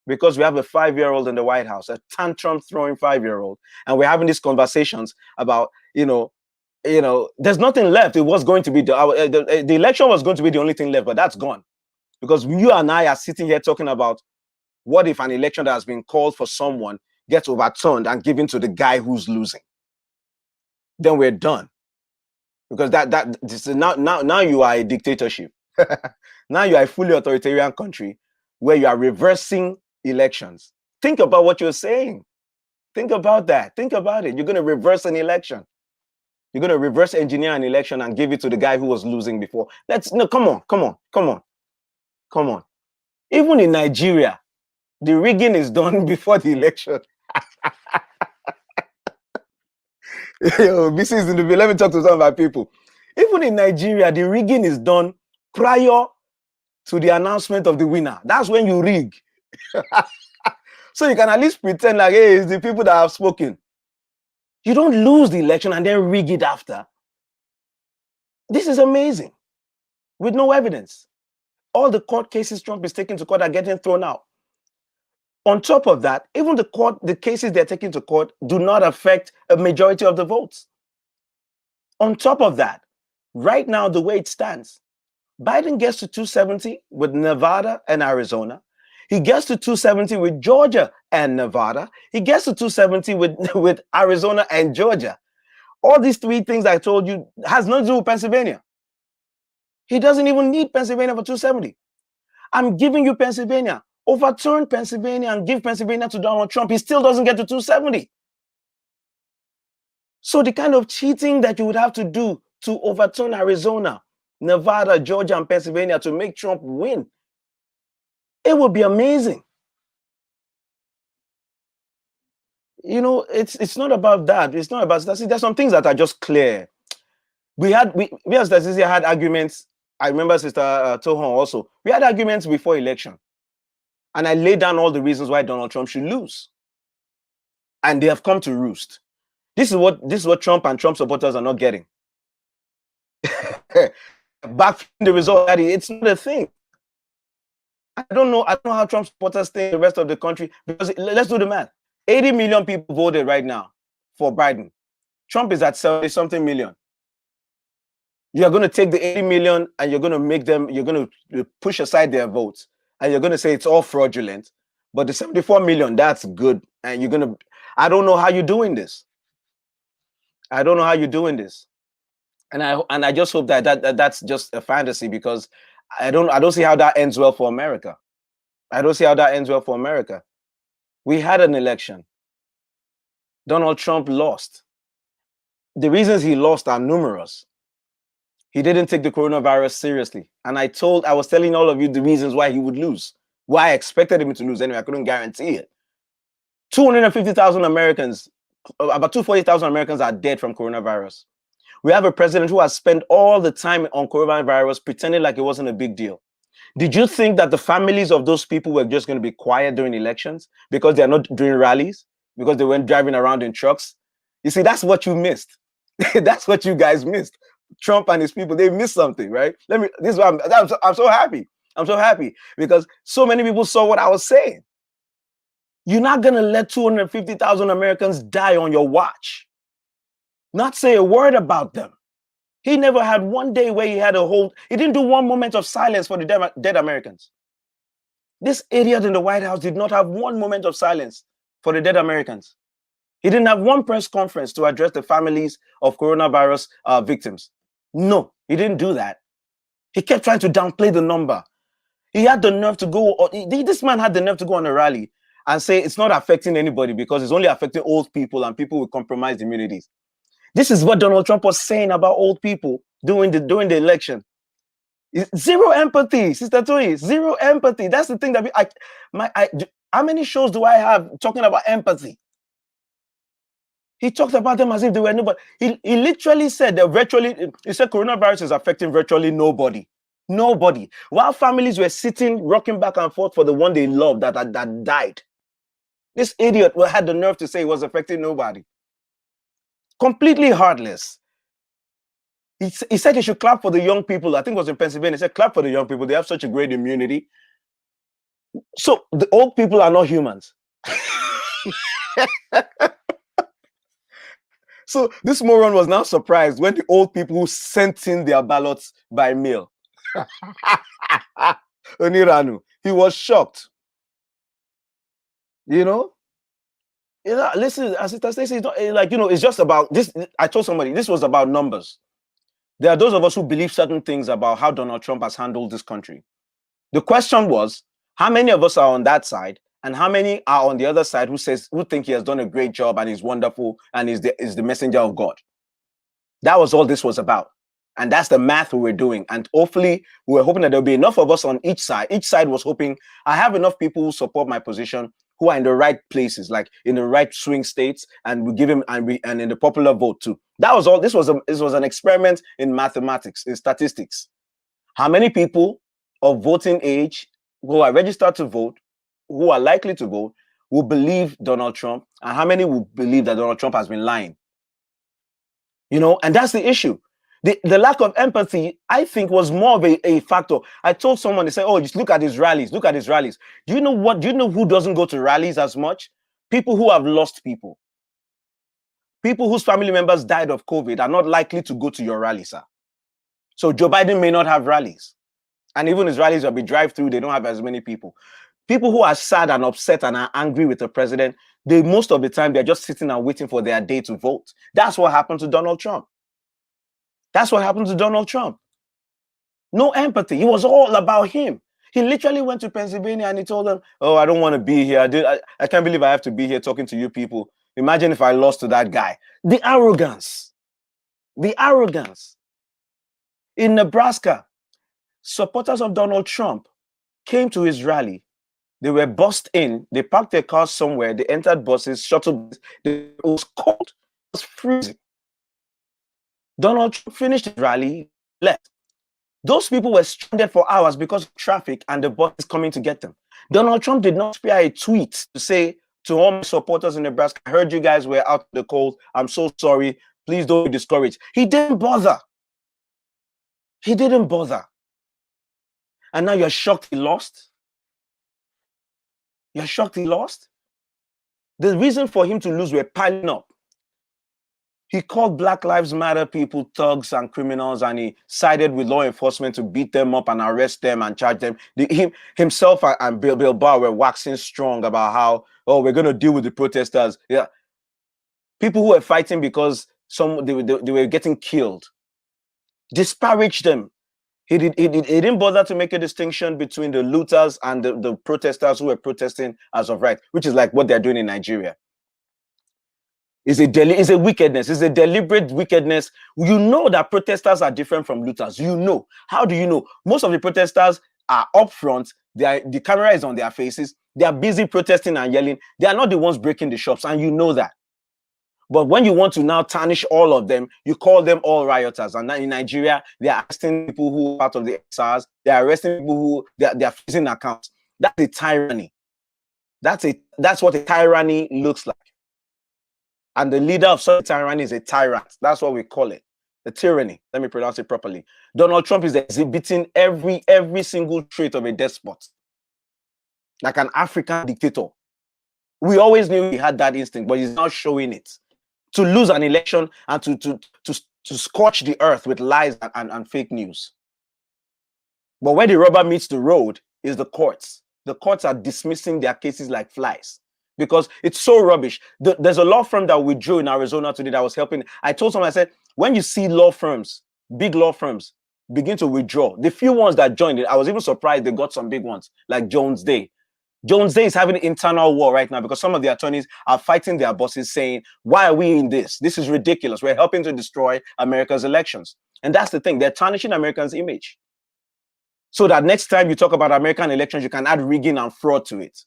because we have a 5-year-old in the White House, a tantrum throwing 5-year-old, and we're having these conversations about, there's nothing left. It was going to be the election was going to be the only thing left, but that's gone, because you and I are sitting here talking about what if an election that has been called for someone gets overturned and given to the guy who's losing. Then we're done, because now you are a dictatorship. Now you are a fully authoritarian country where you are reversing elections. Think about what you're saying. Think about that. Think about it. You're going to reverse an election. You're going to reverse engineer an election and give it to the guy who was losing before. Come on. Even in Nigeria, the rigging is done before the election. BC is in the bill. Let me talk to some of our people. Even in Nigeria, the rigging is done prior to the announcement of the winner. That's when you rig. So you can at least pretend like, hey, it's the people that have spoken. You don't lose the election and then rig it after. This is amazing. With no evidence. All the court cases Trump is taking to court are getting thrown out. On top of that, even the cases they're taking to court do not affect a majority of the votes. On top of that, right now, the way it stands, Biden gets to 270 with Nevada and Arizona. He gets to 270 with Georgia and Nevada. He gets to 270 with Arizona and Georgia. All these three things I told you has nothing to do with Pennsylvania. He doesn't even need Pennsylvania for 270. I'm giving you Pennsylvania. Overturn Pennsylvania and give Pennsylvania to Donald Trump. He still doesn't get to 270. So the kind of cheating that you would have to do to overturn Arizona, Nevada, Georgia, and Pennsylvania to make Trump win, it would be amazing. It's not about that. It's not about statistics. There's some things that are just clear. We as statistics had arguments. I remember Sister Tohon also. We had arguments before election. And I laid down all the reasons why Donald Trump should lose. And they have come to roost. This is what Trump and Trump supporters are not getting. Back from the result, it's not a thing. I don't know how Trump supporters think the rest of the country, because let's do the math. 80 million people voted right now for Biden. Trump is at 70-something million. You're going to take the 80 million and you're going to push aside their votes. And you're going to say it's all fraudulent. But the 74 million, that's good. And I don't know how you're doing this. I don't know how you're doing this. And I just hope that's just a fantasy, because I don't see how that ends well for America. I don't see how that ends well for America. We had an election. Donald Trump lost. The reasons he lost are numerous. He didn't take the coronavirus seriously. And I was telling all of you the reasons why he would lose. Why I expected him to lose anyway. I couldn't guarantee it. 250,000 Americans, about 240,000 Americans are dead from coronavirus. We have a president who has spent all the time on coronavirus pretending like it wasn't a big deal. Did you think that the families of those people were just going to be quiet during elections because they're not doing rallies, because they weren't driving around in trucks? You see, that's what you missed. That's what you guys missed. Trump and his people, they missed something, right? This is why I'm so happy. I'm so happy because so many people saw what I was saying. You're not going to let 250,000 Americans die on your watch. Not say a word about them. He never had one day where he didn't do one moment of silence for the dead Americans. This idiot in the White House did not have one moment of silence for the dead Americans. He didn't have one press conference to address the families of coronavirus victims. No, he didn't do that. He kept trying to downplay the number. He had the nerve to go, this man had the nerve to go on a rally and say it's not affecting anybody because it's only affecting old people and people with compromised immunities. This is what Donald Trump was saying about old people during the election. Zero empathy, Sister Toyi, zero empathy. That's the thing that how many shows do I have talking about empathy? He talked about them as if they were nobody. He literally said that he said coronavirus is affecting virtually nobody. Nobody. While families were sitting, rocking back and forth for the one they loved that died. This idiot had the nerve to say it was affecting nobody. Completely heartless. He said he should clap for the young people. I think it was in Pennsylvania. He said, clap for the young people. They have such a great immunity. So the old people are not humans. So this moron was now surprised when the old people sent in their ballots by mail. Oniranu, he was shocked. Listen, as it says, it's not like, it's just about this. I told somebody this was about numbers. There are those of us who believe certain things about how Donald Trump has handled this country. The question was, how many of us are on that side, and how many are on the other side who think he has done a great job and is wonderful and is the messenger of God? That was all this was about. And that's the math we were doing. And hopefully, we were hoping that there'll be enough of us on each side. Each side was hoping, I have enough people who support my position, who are in the right places, like in the right swing states, and we give him and in the popular vote too. That was all. This was an experiment in mathematics, in statistics. How many people of voting age who are registered to vote, who are likely to vote, will believe Donald Trump, and how many will believe that Donald Trump has been lying? And that's the issue. The lack of empathy, I think, was more of a factor. I told someone, they said, oh, just look at his rallies. Look at his rallies. Do you know who doesn't go to rallies as much? People who have lost people. People whose family members died of COVID are not likely to go to your rally, sir. So Joe Biden may not have rallies. And even his rallies will be drive-through. They don't have as many people. People who are sad and upset and are angry with the president, most of the time, they're just sitting and waiting for their day to vote. That's what happened to Donald Trump. That's what happened to Donald Trump. No empathy. It was all about him. He literally went to Pennsylvania and he told them, oh, I don't want to be here. I can't believe I have to be here talking to you people. Imagine if I lost to that guy. The arrogance. The arrogance. In Nebraska, supporters of Donald Trump came to his rally. They were bussed in. They parked their cars somewhere. They entered buses, shuttle. It was cold. It was freezing. Donald Trump finished his rally, left. Those people were stranded for hours because of traffic and the buses coming to get them. Donald Trump did not spare a tweet to say to all my supporters in Nebraska, I heard you guys were out in the cold. I'm so sorry. Please don't be discouraged. He didn't bother. He didn't bother. And now you're shocked he lost? You're shocked he lost? The reason for him to lose were piling up. He called Black Lives Matter people thugs and criminals, and he sided with law enforcement to beat them up and arrest them and charge them. Himself and Bill Barr were waxing strong about how, oh, we're going to deal with the protesters. Yeah, people who were fighting because they were getting killed. Disparage them. He didn't bother to make a distinction between the looters and the protesters who were protesting as of right, which is like what they're doing in Nigeria. It's a wickedness. It's a deliberate wickedness. You know that protesters are different from looters. You know. How do you know? Most of the protesters are up front. The camera is on their faces. They are busy protesting and yelling. They are not the ones breaking the shops, and you know that. But when you want to now tarnish all of them, you call them all rioters. And now in Nigeria, they are arresting people who are part of the SARS. They are arresting people who they are freezing accounts. That's a tyranny. That's what a tyranny looks like. And the leader of such tyranny is a tyrant. That's what we call it. The tyranny. Let me pronounce it properly. Donald Trump is exhibiting every single trait of a despot. Like an African dictator. We always knew he had that instinct, but he's now showing it. To lose an election and to scorch the earth with lies and fake news. But where the rubber meets the road is the courts. The courts are dismissing their cases like flies because it's so rubbish. There's a law firm that withdrew in Arizona today that was helping. I told someone, I said, when you see law firms, big law firms, begin to withdraw, the few ones that joined it, I was even surprised they got some big ones like Jones Day. Jones Day is having an internal war right now because some of the attorneys are fighting their bosses saying, why are we in this? This is ridiculous. We're helping to destroy America's elections. And that's the thing. They're tarnishing Americans' image. So that next time you talk about American elections, you can add rigging and fraud to it.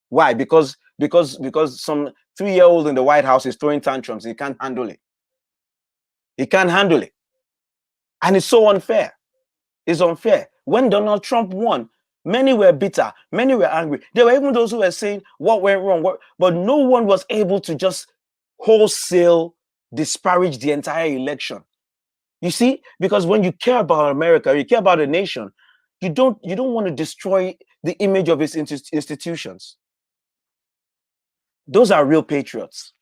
Why? Because some 3-year-old in the White House is throwing tantrums. He can't handle it. He can't handle it. And it's so unfair. It's unfair. When Donald Trump won, many were bitter. Many were angry. There were even those who were saying what went wrong. But no one was able to just wholesale disparage the entire election. You see, because when you care about America, you care about a nation, you don't want to destroy the image of its institutions. Those are real patriots.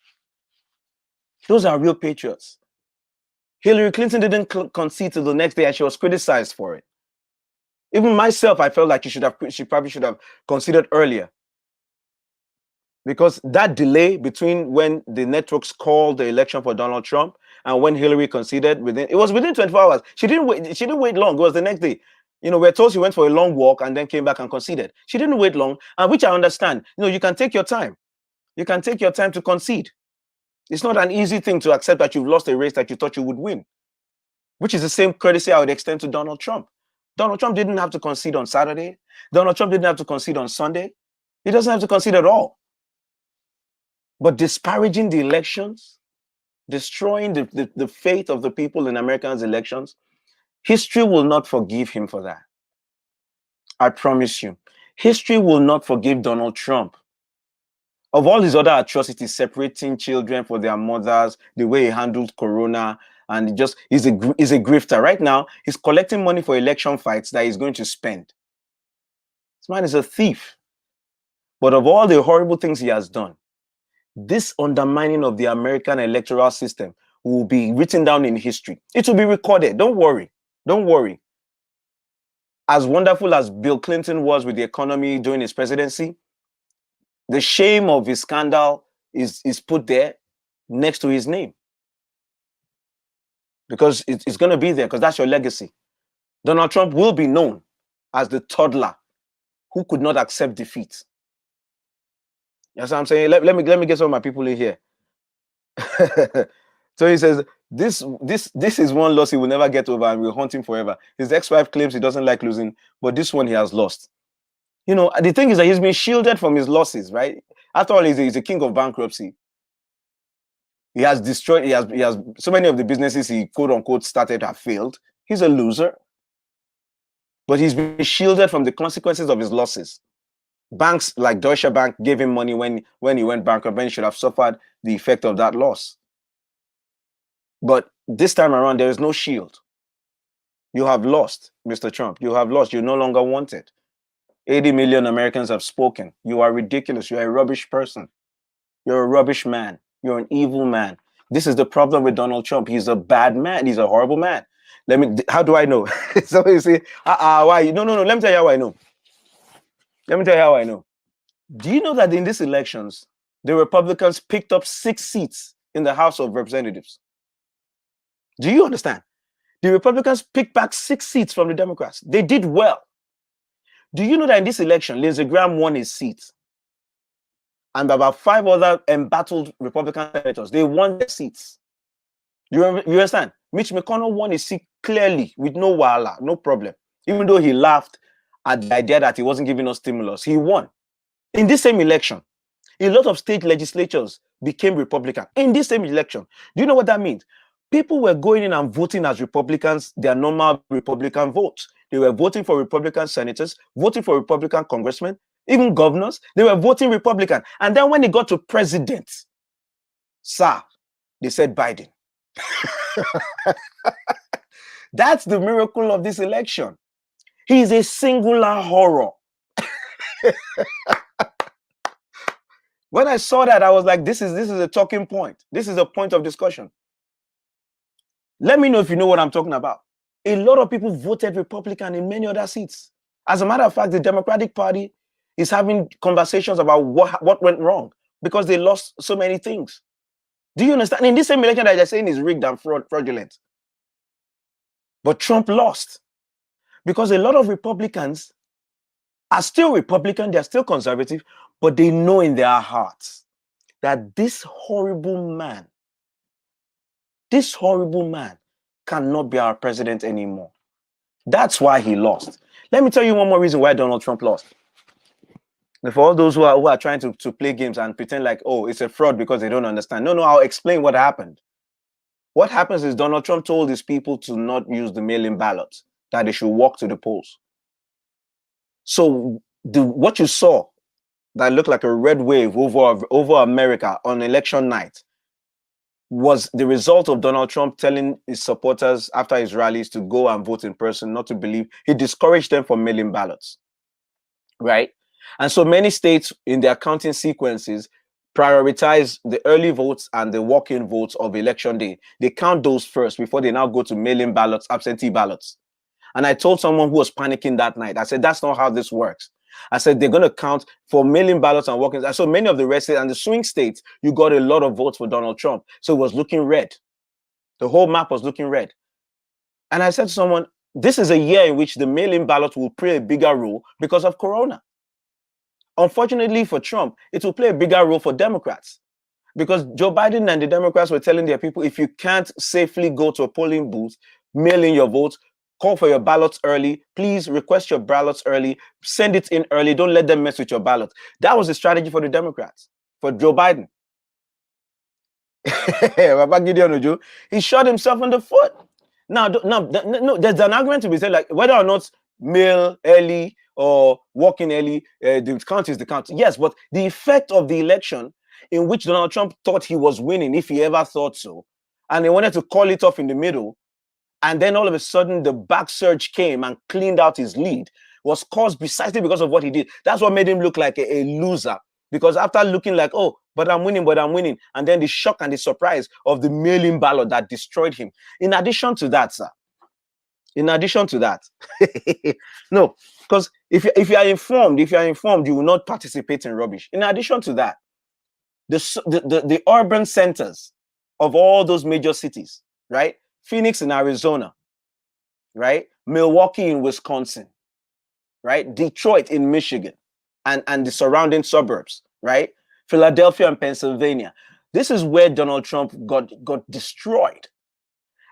Those are real patriots. Hillary Clinton didn't concede till the next day, and she was criticized for it. Even myself, I felt like she probably should have conceded earlier. Because that delay between when the networks called the election for Donald Trump and when Hillary conceded, it was within 24 hours. She didn't wait long. It was the next day. You know, we're told she went for a long walk and then came back and conceded. She didn't wait long, and which I understand. You know, you can take your time. You can take your time to concede. It's not an easy thing to accept that you've lost a race that you thought you would win, which is the same courtesy I would extend to Donald Trump. Donald Trump didn't have to concede on Saturday. Donald Trump didn't have to concede on Sunday. He doesn't have to concede at all. But disparaging the elections, destroying the faith of the people in Americans' elections, history will not forgive him for that. I promise you. History will not forgive Donald Trump. Of all his other atrocities, separating children from their mothers, the way he handled Corona, and he's a grifter. Right now, he's collecting money for election fights that he's going to spend. This man is a thief. But of all the horrible things he has done, this undermining of the American electoral system will be written down in history. It will be recorded. Don't worry. Don't worry. As wonderful as Bill Clinton was with the economy during his presidency, the shame of his scandal is put there next to his name. Because it's going to be there, because that's your legacy. Donald Trump will be known as the toddler who could not accept defeat. That's what I'm saying. Let me get some of my people in here. So he says, this is one loss he will never get over and will haunt him forever. His ex-wife claims he doesn't like losing, but this one he has lost. You know, the thing is that he's been shielded from his losses, right? After all, he's a king of bankruptcy. He has destroyed, he has so many of the businesses he quote unquote started have failed. He's a loser. But he's been shielded from the consequences of his losses. Banks like Deutsche Bank gave him money when he went bankrupt, and he should have suffered the effect of that loss. But this time around, there is no shield. You have lost, Mr. Trump. You have lost. You're no longer wanted. 80 million Americans have spoken. You are ridiculous. You're a rubbish person. You're a rubbish man. You're an evil man. This is the problem with Donald Trump. He's a bad man. He's a horrible man. How do I know? So you say, why? No. Let me tell you how I know. Let me tell you how I know. Do you know that in these elections, the Republicans picked up 6 seats in the House of Representatives? Do you understand? The Republicans picked back 6 seats from the Democrats. They did well. Do you know that in this election, Lindsey Graham won his seat? And about 5 other embattled Republican senators, they won their seats. You understand? Mitch McConnell won his seat clearly with no wahala, no problem. Even though he laughed at the idea that he wasn't giving us stimulus, he won. In this same election, a lot of state legislatures became Republican. In this same election, do you know what that means? People were going in and voting as Republicans, their normal Republican votes. They were voting for Republican senators, voting for Republican congressmen, even governors. They were voting Republican. And then when it got to president, sir, they said Biden. That's the miracle of this election. He is a singular horror. When I saw that, I was like, this is a talking point. This is a point of discussion. Let me know if you know what I'm talking about. A lot of people voted Republican in many other seats. As a matter of fact, the Democratic Party is having conversations about what went wrong because they lost so many things. Do you understand? In this same election that they're saying is rigged and fraudulent. But Trump lost because a lot of Republicans are still Republican, they're still conservative, but they know in their hearts that this horrible man cannot be our president anymore. That's why he lost. Let me tell you one more reason why Donald Trump lost. And for all those who are trying to play games and pretend like, oh, it's a fraud because they don't understand. No, I'll explain what happened. What happens is Donald Trump told his people to not use the mail-in ballots, that they should walk to the polls. So what you saw that looked like a red wave over America on election night was the result of Donald Trump telling his supporters after his rallies to go and vote in person, not to believe. He discouraged them from mailing ballots, right? And so many states in their counting sequences prioritize the early votes and the walk-in votes of election day. They count those first before they now go to mail-in ballots, absentee ballots. And I told someone who was panicking that night, I said, that's not how this works. I said, they're going to count for mail-in ballots and walk-ins. So many of the red states and the swing states, you got a lot of votes for Donald Trump. So it was looking red. The whole map was looking red. And I said to someone, this is a year in which the mail-in ballot will play a bigger role because of Corona. Unfortunately for Trump, it will play a bigger role for Democrats because Joe Biden and the Democrats were telling their people, if you can't safely go to a polling booth, mail in your votes, call for your ballots early, please request your ballots early, send it in early, don't let them mess with your ballot. That was the strategy for the Democrats, for Joe Biden. He shot himself in the foot. Now, no, there's an argument to be said, like whether or not mail early or walk in early, the count is the count. Yes, but the effect of the election in which Donald Trump thought he was winning, if he ever thought so, and he wanted to call it off in the middle, and then all of a sudden the back surge came and cleaned out his lead, was caused precisely because of what he did. That's what made him look like a loser. Because after looking like, oh, but I'm winning, and then the shock and the surprise of the mail-in ballot that destroyed him. In addition to that, sir, no, because if you are informed, you will not participate in rubbish. In addition to that, the urban centers of all those major cities, right? Phoenix in Arizona, right? Milwaukee in Wisconsin, right? Detroit in Michigan, and the surrounding suburbs, right? Philadelphia and Pennsylvania. This is where Donald Trump got destroyed.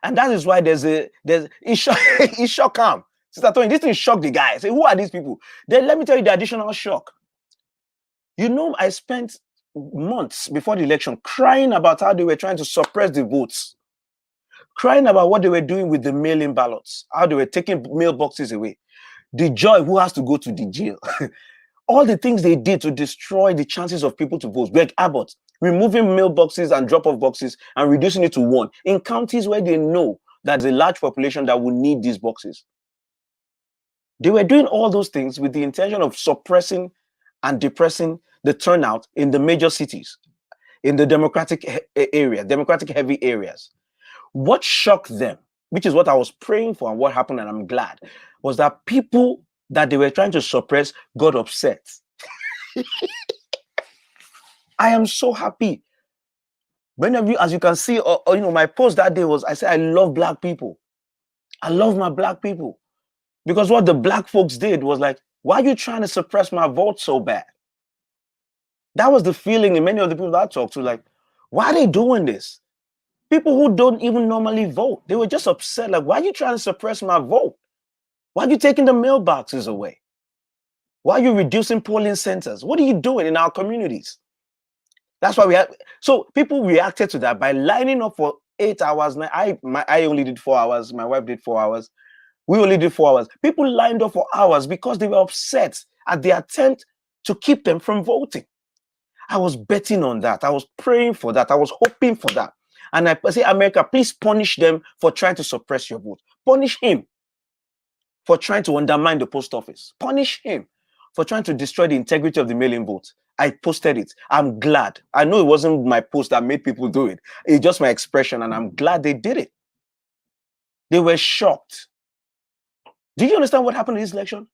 And that is why he shocked him. Sister Tony, this thing shocked the guy. Say, who are these people? Then let me tell you the additional shock. You know, I spent months before the election crying about how they were trying to suppress the votes, crying about what they were doing with the mail-in ballots, how they were taking mailboxes away. The joy who has to go to the jail. All the things they did to destroy the chances of people to vote. Greg Abbott, removing mailboxes and drop-off boxes and reducing it to one in counties where they know that there's a large population that will need these boxes. They were doing all those things with the intention of suppressing and depressing the turnout in the major cities, in the democratic heavy areas. What shocked them, which is what I was praying for and what happened, and I'm glad, was that people that they were trying to suppress got upset. I am so happy. Many of you, as you can see, my post that day was, I said, I love black people. I love my black people. Because what the black folks did was like, why are you trying to suppress my vote so bad? That was the feeling in many of the people that I talked to, like, why are they doing this? People who don't even normally vote, they were just upset, like, why are you trying to suppress my vote? Why are you taking the mailboxes away? Why are you reducing polling centers? What are you doing in our communities? That's why we have. So people reacted to that by lining up for 8 hours. I only did 4 hours. My wife did 4 hours. We only did 4 hours. People lined up for hours because they were upset at the attempt to keep them from voting. I was betting on that. I was praying for that. I was hoping for that. And I say, America, please punish them for trying to suppress your vote. Punish him for trying to undermine the post office. Punish him for trying to destroy the integrity of the mail-in vote. I posted it. I'm glad. I know it wasn't my post that made people do it. It's just my expression, and I'm glad they did it. They were shocked. Do you understand what happened in this election?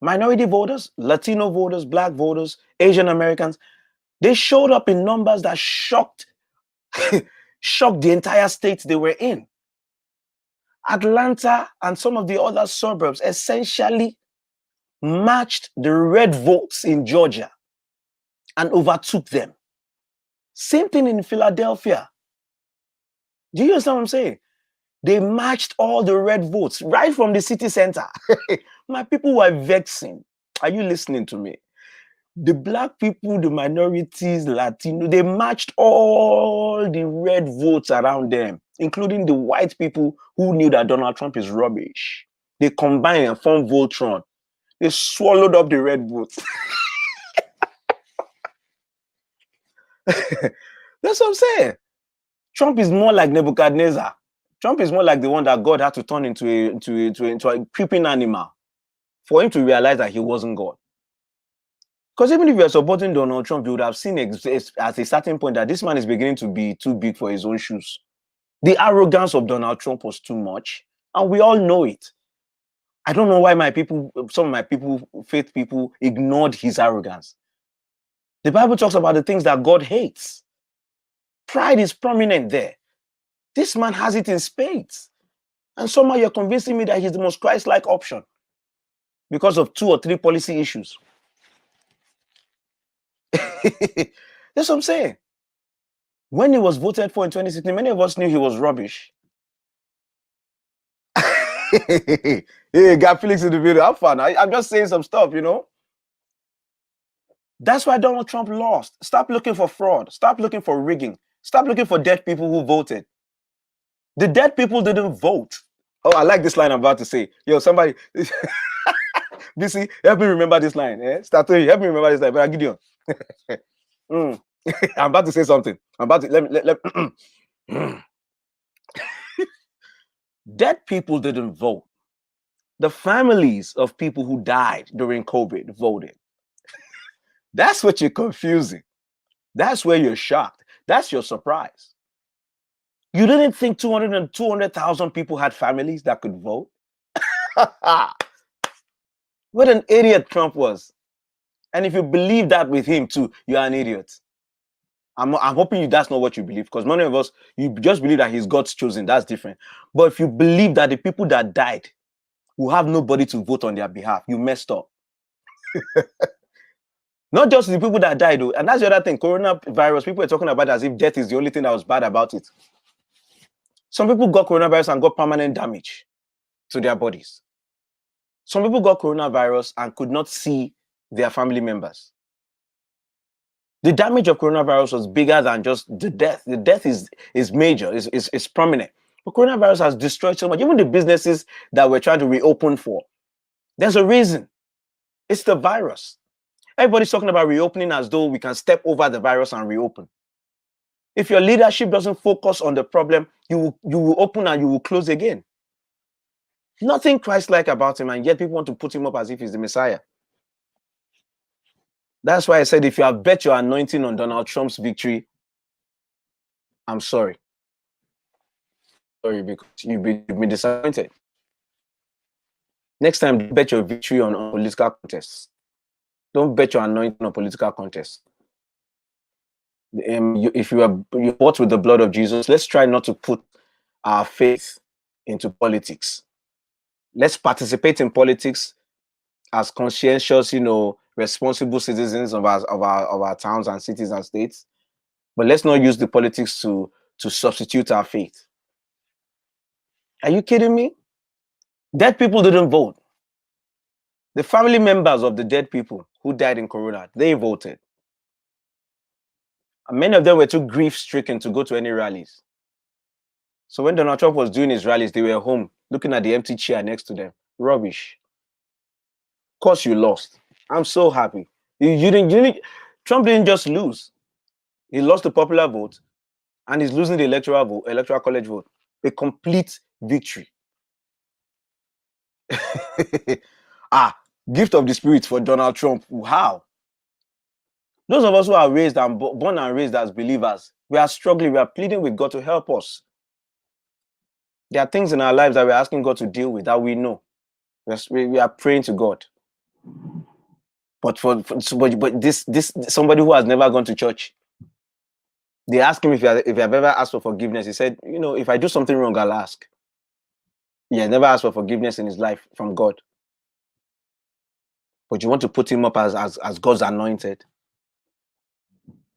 Minority voters, Latino voters, black voters, Asian Americans, they showed up in numbers that shocked the entire state they were in. Atlanta and some of the other suburbs essentially matched the red votes in Georgia and overtook them. Same thing in Philadelphia. Do you understand what I'm saying? They matched all the red votes right from the city center. My people were vexing. Are you listening to me? The black people, the minorities, Latino, they matched all the red votes around them, including the white people who knew that Donald Trump is rubbish. They combined and formed Voltron. They swallowed up the red votes. That's what I'm saying. Trump is more like Nebuchadnezzar. Trump is more like the one that God had to turn into a creeping animal for him to realize that he wasn't God. Because even if you're supporting Donald Trump, you would have seen at a certain point that this man is beginning to be too big for his own shoes. The arrogance of Donald Trump was too much, and we all know it. I don't know why some of my people, faith people, ignored his arrogance. The Bible talks about the things that God hates. Pride is prominent there. This man has it in spades. And somehow you're convincing me that he's the most Christ-like option because of 2 or 3 policy issues. That's what I'm saying. When he was voted for in 2016, many of us knew he was rubbish. Hey, got Felix in the video. Have fun. I'm just saying some stuff, you know. That's why Donald Trump lost. Stop looking for fraud. Stop looking for rigging. Stop looking for dead people who voted. The dead people didn't vote. Oh, I like this line I'm about to say. Yo, somebody, BC, help me remember this line. Start help me remember this line. But Gideon. I'm about to say something. I'm about to let Dead people didn't vote. The families of people who died during COVID voted. That's what you're confusing. That's where you're shocked. That's your surprise. You didn't think 200,000 people had families that could vote? What an idiot Trump was. And if you believe that with him too, you're an idiot. I'm hoping that's not what you believe, because many of us, you just believe that he's God's chosen. That's different. But if you believe that the people that died will have nobody to vote on their behalf, you messed up. Not just the people that died, though. And that's the other thing. Coronavirus, people are talking about it as if death is the only thing that was bad about it. Some people got coronavirus and got permanent damage to their bodies. Some people got coronavirus and could not see their family members. The damage of coronavirus was bigger than just the death. The death is major, is prominent. But coronavirus has destroyed so much. Even the businesses that we're trying to reopen for, there's a reason. It's the virus. Everybody's talking about reopening as though we can step over the virus and reopen. If your leadership doesn't focus on the problem, you will open and you will close again. Nothing Christ-like about him, and yet people want to put him up as if he's the Messiah. That's why I said, if you have bet your anointing on Donald Trump's victory, I'm sorry. Sorry, because you've been disappointed. Next time, bet your victory on political contests. Don't bet your anointing on political contests. If you bought with the blood of Jesus, let's try not to put our faith into politics. Let's participate in politics as conscientious, responsible citizens of our towns and cities and states. But let's not use the politics to substitute our faith. Are you kidding me? Dead people didn't vote. The family members of the dead people who died in Corona, they voted. And many of them were too grief-stricken to go to any rallies. So when Donald Trump was doing his rallies, they were home looking at the empty chair next to them. Rubbish. Of course you lost. I'm so happy. Trump didn't just lose. He lost the popular vote and he's losing the electoral college vote. A complete victory. Gift of the spirit for Donald Trump. How? Those of us who are raised and born and raised as believers, we are struggling. We are pleading with God to help us. There are things in our lives that we're asking God to deal with that we know. We are praying to God. But this somebody who has never gone to church, they ask him if you have ever asked for forgiveness. He said, if I do something wrong, I'll ask. He has never asked for forgiveness in his life from God. But you want to put him up as God's anointed.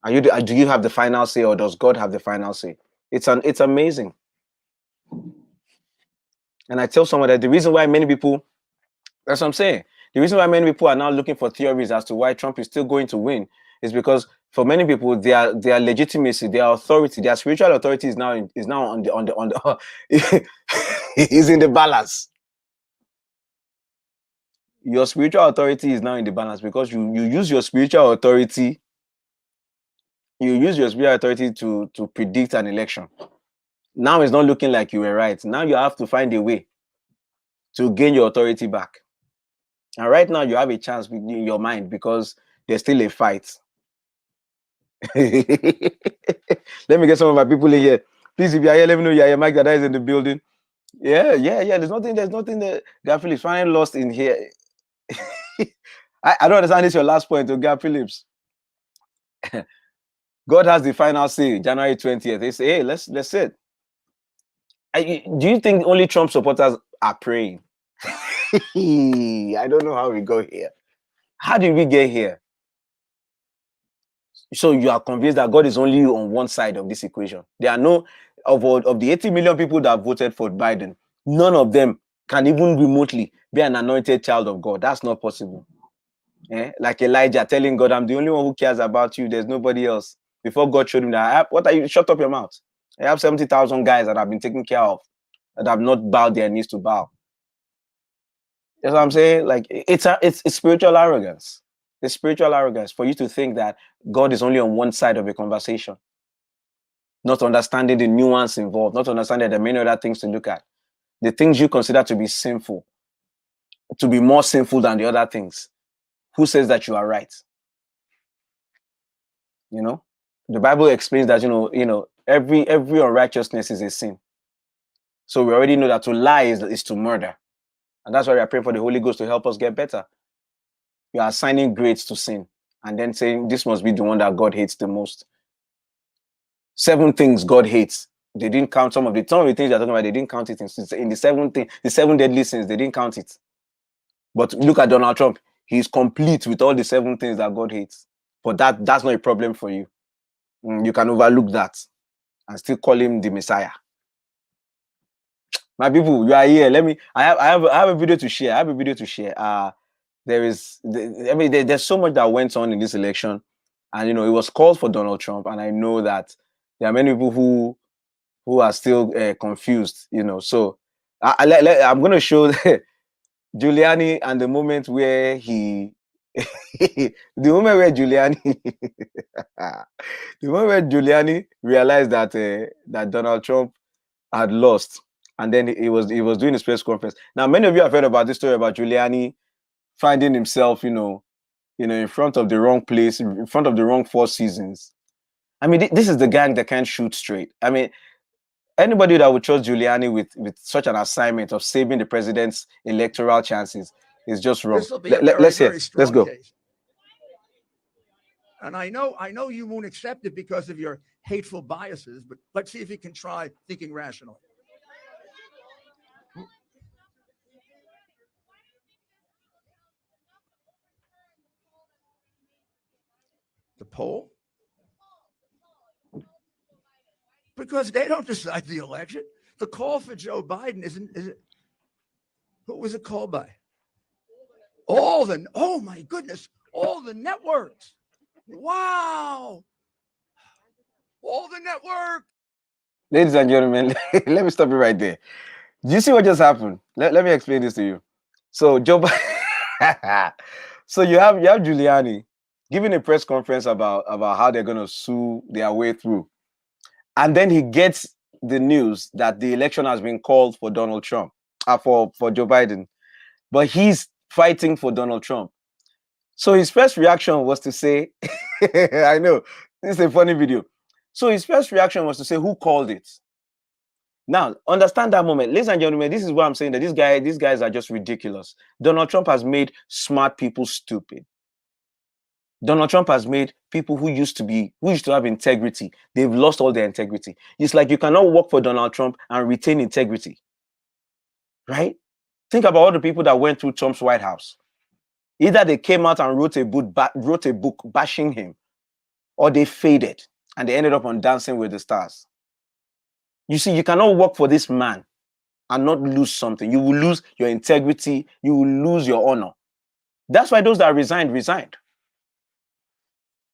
Do you have the final say, or does God have the final say? It's amazing. And I tell someone that the reason why many people, that's what I'm saying, the reason why many people are now looking for theories as to why Trump is still going to win is because for many people, their legitimacy, their authority, their spiritual authority is now on the is in the balance. Your spiritual authority is now in the balance because you use your spiritual authority You use your spiritual authority to predict an election. Now it's not looking like you were right. Now you have to find a way to gain your authority back. And right now you have a chance in your mind because there's still a fight. Let me get some of my people in here. Please, if you are here, let me know you're Mike that is in the building. Yeah. There's nothing that Gab Phillips finally lost in here. I don't understand this your last point to Gab Phillips. God has the final say, January 20th. They say, hey, let's sit. Do you think only Trump supporters are praying? I don't know how we got here. How did we get here? So you are convinced that God is only on one side of this equation. There are no of the 80 million people that voted for Biden, none of them can even remotely be an anointed child of God. That's not possible. Like Elijah telling God, I'm the only one who cares about you. There's nobody else. Before God showed him that, what are you? Shut up your mouth. I have 70,000 guys that have been taken care of, that have not bowed their knees to bow. That's what I'm saying. Like it's spiritual arrogance. It's spiritual arrogance for you to think that God is only on one side of a conversation, not understanding the nuance involved, not understanding there are many other things to look at. The things you consider to be sinful, to be more sinful than the other things. Who says that you are right? You know, the Bible explains that every unrighteousness is a sin. So we already know that to lie is to murder, and that's why we are praying for the Holy Ghost to help us get better. You are assigning grades to sin and then saying this must be the one that God hates the most. 7 things God hates. They didn't count some of the things they're talking about. They didn't count it in the 7 deadly sins. They didn't count it. But look at Donald Trump. He's complete with all the 7 things that God hates. But that's not a problem for you. You can overlook that and still call him the Messiah. My people, you are here. I have a video to share. There's so much that went on in this election, and it was called for Donald Trump, and I know that there are many people who are still confused. So I'm going to show Giuliani and the moment where Giuliani realized that Donald Trump had lost, and then he was doing his press conference. Now, many of you have heard about this story about Giuliani finding himself, in front of the wrong place, in front of the wrong 4 seasons. I mean, this is the gang that can't shoot straight. I mean, anybody that would trust Giuliani with such an assignment of saving the president's electoral chances is just wrong. Let's hear. Let's go. Case. And I know you won't accept it because of your hateful biases, but let's see if you can try thinking rationally. The poll? Because they don't decide the election. The call for Joe Biden is it? Who was it called by? Oh my goodness, all the networks. Wow. All the networks. Ladies and gentlemen, let me stop you right there. Do you see what just happened? Let me explain this to you. So Joe Biden, so you have Giuliani giving a press conference about how they're going to sue their way through. And then he gets the news that the election has been called for Donald Trump, for Joe Biden. But he's fighting for Donald Trump. So his first reaction was to say, I know, this is a funny video. So his first reaction was to say, who called it? Now, understand that moment. Ladies and gentlemen, this is what I'm saying, that these guys are just ridiculous. Donald Trump has made smart people stupid. Donald Trump has made people who used to have integrity. They've lost all their integrity. It's like you cannot work for Donald Trump and retain integrity. Right? Think about all the people that went through Trump's White House. Either they came out and wrote a book bashing him, or they faded and they ended up on Dancing with the Stars. You see, you cannot work for this man and not lose something. You will lose your integrity. You will lose your honor. That's why those that resigned.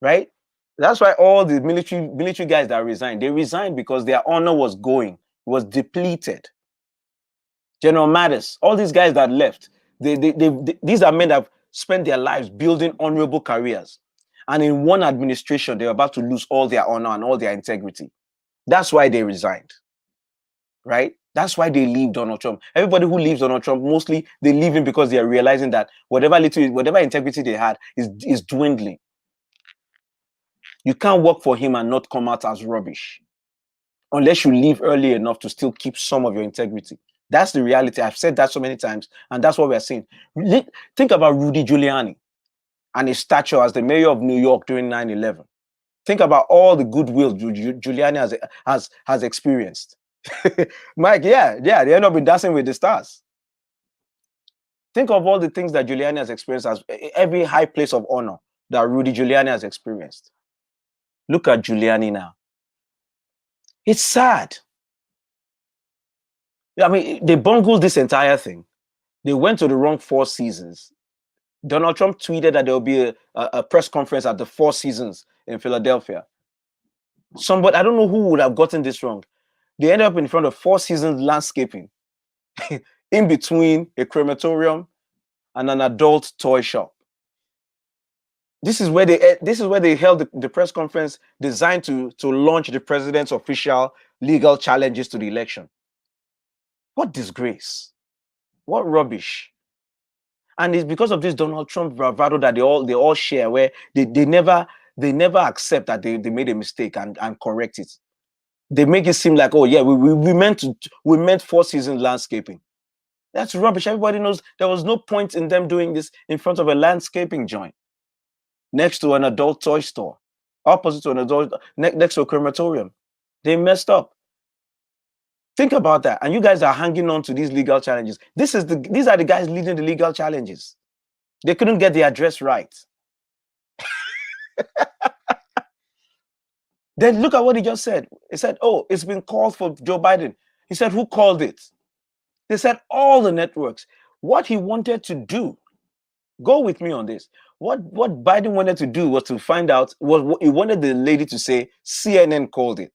Right? That's why all the military guys that resigned, they resigned because their honor was depleted. General Mattis, all these guys that left, these are men that have spent their lives building honorable careers. And in one administration, they're about to lose all their honor and all their integrity. That's why they resigned, right? That's why they leave Donald Trump. Everybody who leaves Donald Trump, mostly they leave him because they are realizing that whatever integrity they had is dwindling. You can't work for him and not come out as rubbish unless you leave early enough to still keep some of your integrity. That's the reality. I've said that so many times, and that's what we're seeing. Think about Rudy Giuliani and his stature as the mayor of New York during 9/11. Think about all the goodwill Giuliani has experienced. Mike, yeah, they end up in Dancing with the Stars. Think of all the things that Giuliani has experienced, as every high place of honor that Rudy Giuliani has experienced. Look at Giuliani now. It's sad. I mean, they bungled this entire thing. They went to the wrong Four Seasons. Donald Trump tweeted that there will be a press conference at the Four Seasons in Philadelphia. Somebody, I don't know who would have gotten this wrong. They ended up in front of Four Seasons landscaping, in between a crematorium and an adult toy shop. This is where they held the press conference designed to launch the president's official legal challenges to the election. What disgrace! What rubbish! And it's because of this Donald Trump bravado that they all share, where they never accept that they made a mistake and correct it. They make it seem like, oh yeah, we meant Four Seasons landscaping. That's rubbish. Everybody knows there was no point in them doing this in front of a landscaping joint, next to an adult toy store, opposite to an adult, next to a crematorium. They messed up. Think about that. And you guys are hanging on to these legal challenges. These are the guys leading the legal challenges. They couldn't get the address right. Then look at what he just said. He said, oh, it's been called for Joe Biden. He said, who called it? They said all the networks. What he wanted to do, go with me on this. What Biden wanted to do was to find out what he wanted the lady to say CNN called it.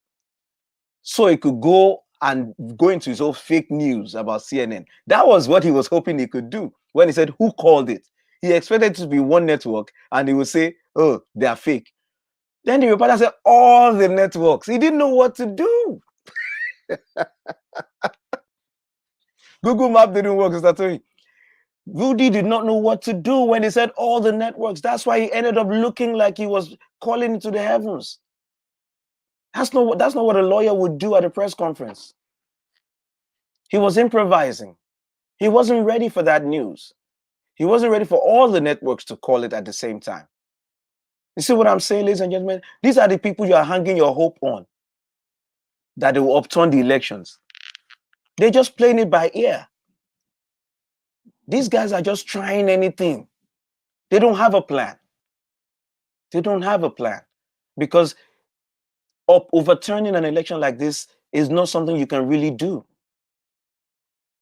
So he could go into his own fake news about CNN. That was what he was hoping he could do when he said, who called it? He expected it to be one network and he would say, oh, they are fake. Then the reporter said, all the networks. He didn't know what to do. Google Map didn't work, Mr. Rudy did not know what to do when he said all the networks. That's why he ended up looking like he was calling into the heavens. That's not what a lawyer would do at a press conference. He was improvising. He wasn't ready for that news. He wasn't ready for all the networks to call it at the same time. You see what I'm saying, ladies and gentlemen? These are the people you are hanging your hope on, that they will upturn the elections. They're just playing it by ear. These guys are just trying anything. They don't have a plan. They don't have a plan, because overturning an election like this is not something you can really do,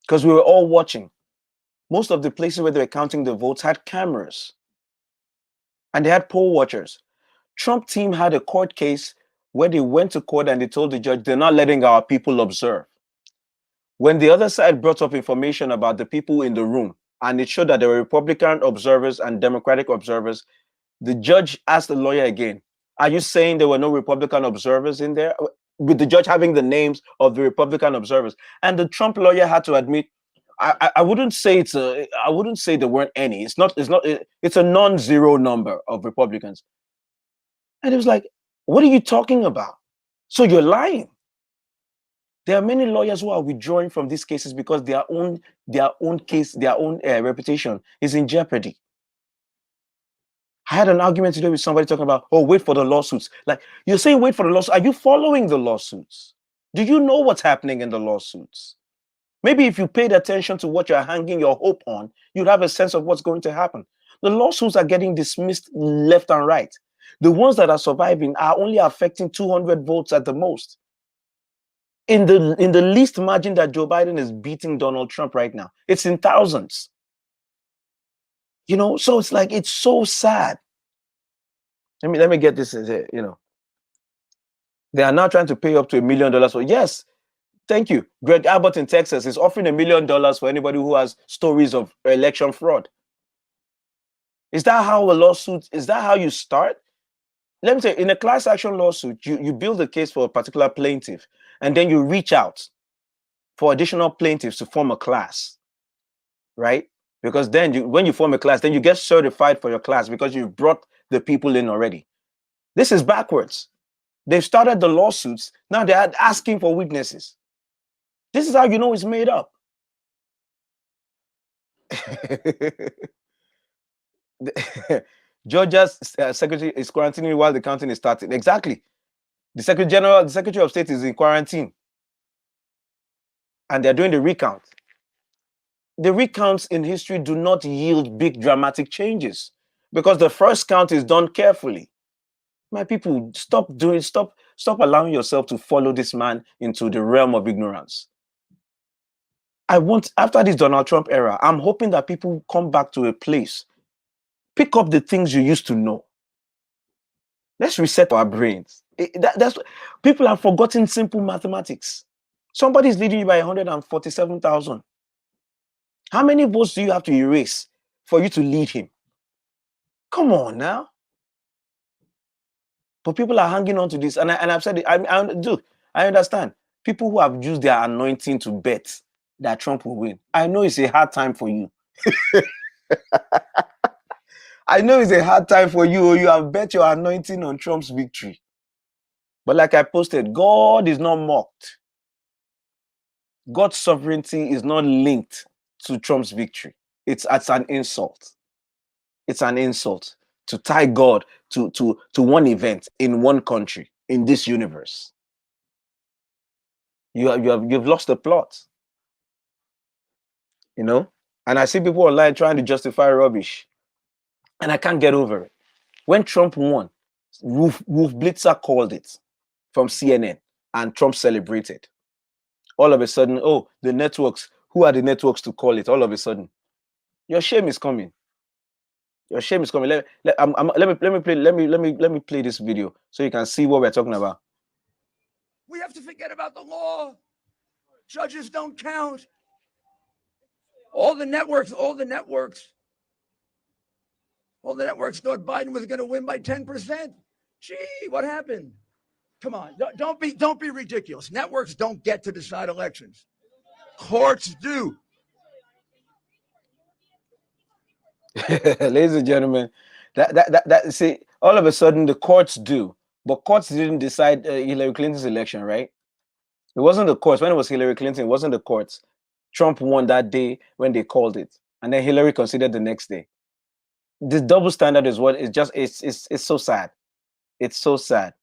because we were all watching. Most of the places where they were counting the votes had cameras and they had poll watchers. Trump team had a court case where they went to court and they told the judge they're not letting our people observe. When the other side brought up information about the people in the room and it showed that there were Republican observers and Democratic observers, the judge asked the lawyer again, are you saying there were no Republican observers in there? With the judge having the names of the Republican observers. And the Trump lawyer had to admit, I wouldn't say there weren't any. It's a non-zero number of Republicans. And it was like, what are you talking about? So you're lying. There are many lawyers who are withdrawing from these cases because their own reputation is in jeopardy. I had an argument today with somebody talking about, oh, wait for the lawsuits. Like, you're saying wait for the lawsuits. Are you following the lawsuits? Do you know what's happening in the lawsuits? Maybe if you paid attention to what you're hanging your hope on, you'd have a sense of what's going to happen. The lawsuits are getting dismissed left and right. The ones that are surviving are only affecting 200 votes at the most. In the least margin that Joe Biden is beating Donald Trump right now, it's in thousands. You know, so it's like, it's so sad. Let me get this, you know. They are now trying to pay up to $1 million for, yes, thank you. Greg Abbott in Texas is offering $1 million for anybody who has stories of election fraud. Is that how a lawsuit, is that how you start? let me say, in a class action lawsuit, you build a case for a particular plaintiff, and then you reach out for additional plaintiffs to form a class, right? Because then when you form a class, then you get certified for your class because you've brought the people in already. This is backwards. They've started the lawsuits. Now they're asking for witnesses. This is how you know it's made up. Georgia's secretary is quarantining while the counting is starting. Exactly. The Secretary of State is in quarantine. And they're doing the recount. The recounts in history do not yield big dramatic changes because the first count is done carefully. My people, stop allowing yourself to follow this man into the realm of ignorance. After this Donald Trump era, I'm hoping that people come back to a place, pick up the things you used to know. Let's reset our brains. People have forgotten simple mathematics. Somebody's leading you by 147,000. How many votes do you have to erase for you to lead him? Come on now. But people are hanging on to this, and I've said it. I understand. People who have used their anointing to bet that Trump will win. I know it's a hard time for you. I know it's a hard time for you. You have bet your anointing on Trump's victory. But like I posted, God is not mocked. God's sovereignty is not linked to Trump's victory. It's an insult. It's an insult to tie God to one event in one country in this universe. You've lost the plot. You know? And I see people online trying to justify rubbish. And I can't get over it. When Trump won, Wolf Blitzer called it from CNN, and Trump celebrated. All of a sudden, oh, the networks, who are the networks to call it? All of a sudden, your shame is coming. Your shame is coming. Let me play this video so you can see what we're talking about. We have to forget about the law. Judges don't count. All the networks thought Biden was going to win by 10%. Gee, what happened? Come on, don't be ridiculous. Networks don't get to decide elections. Courts do. Ladies and gentlemen, see, all of a sudden the courts do, but courts didn't decide Hillary Clinton's election, right? It wasn't the courts. When it was Hillary Clinton, it wasn't the courts. Trump won that day when they called it, and then Hillary considered the next day. This double standard is what it's so sad. It's so sad,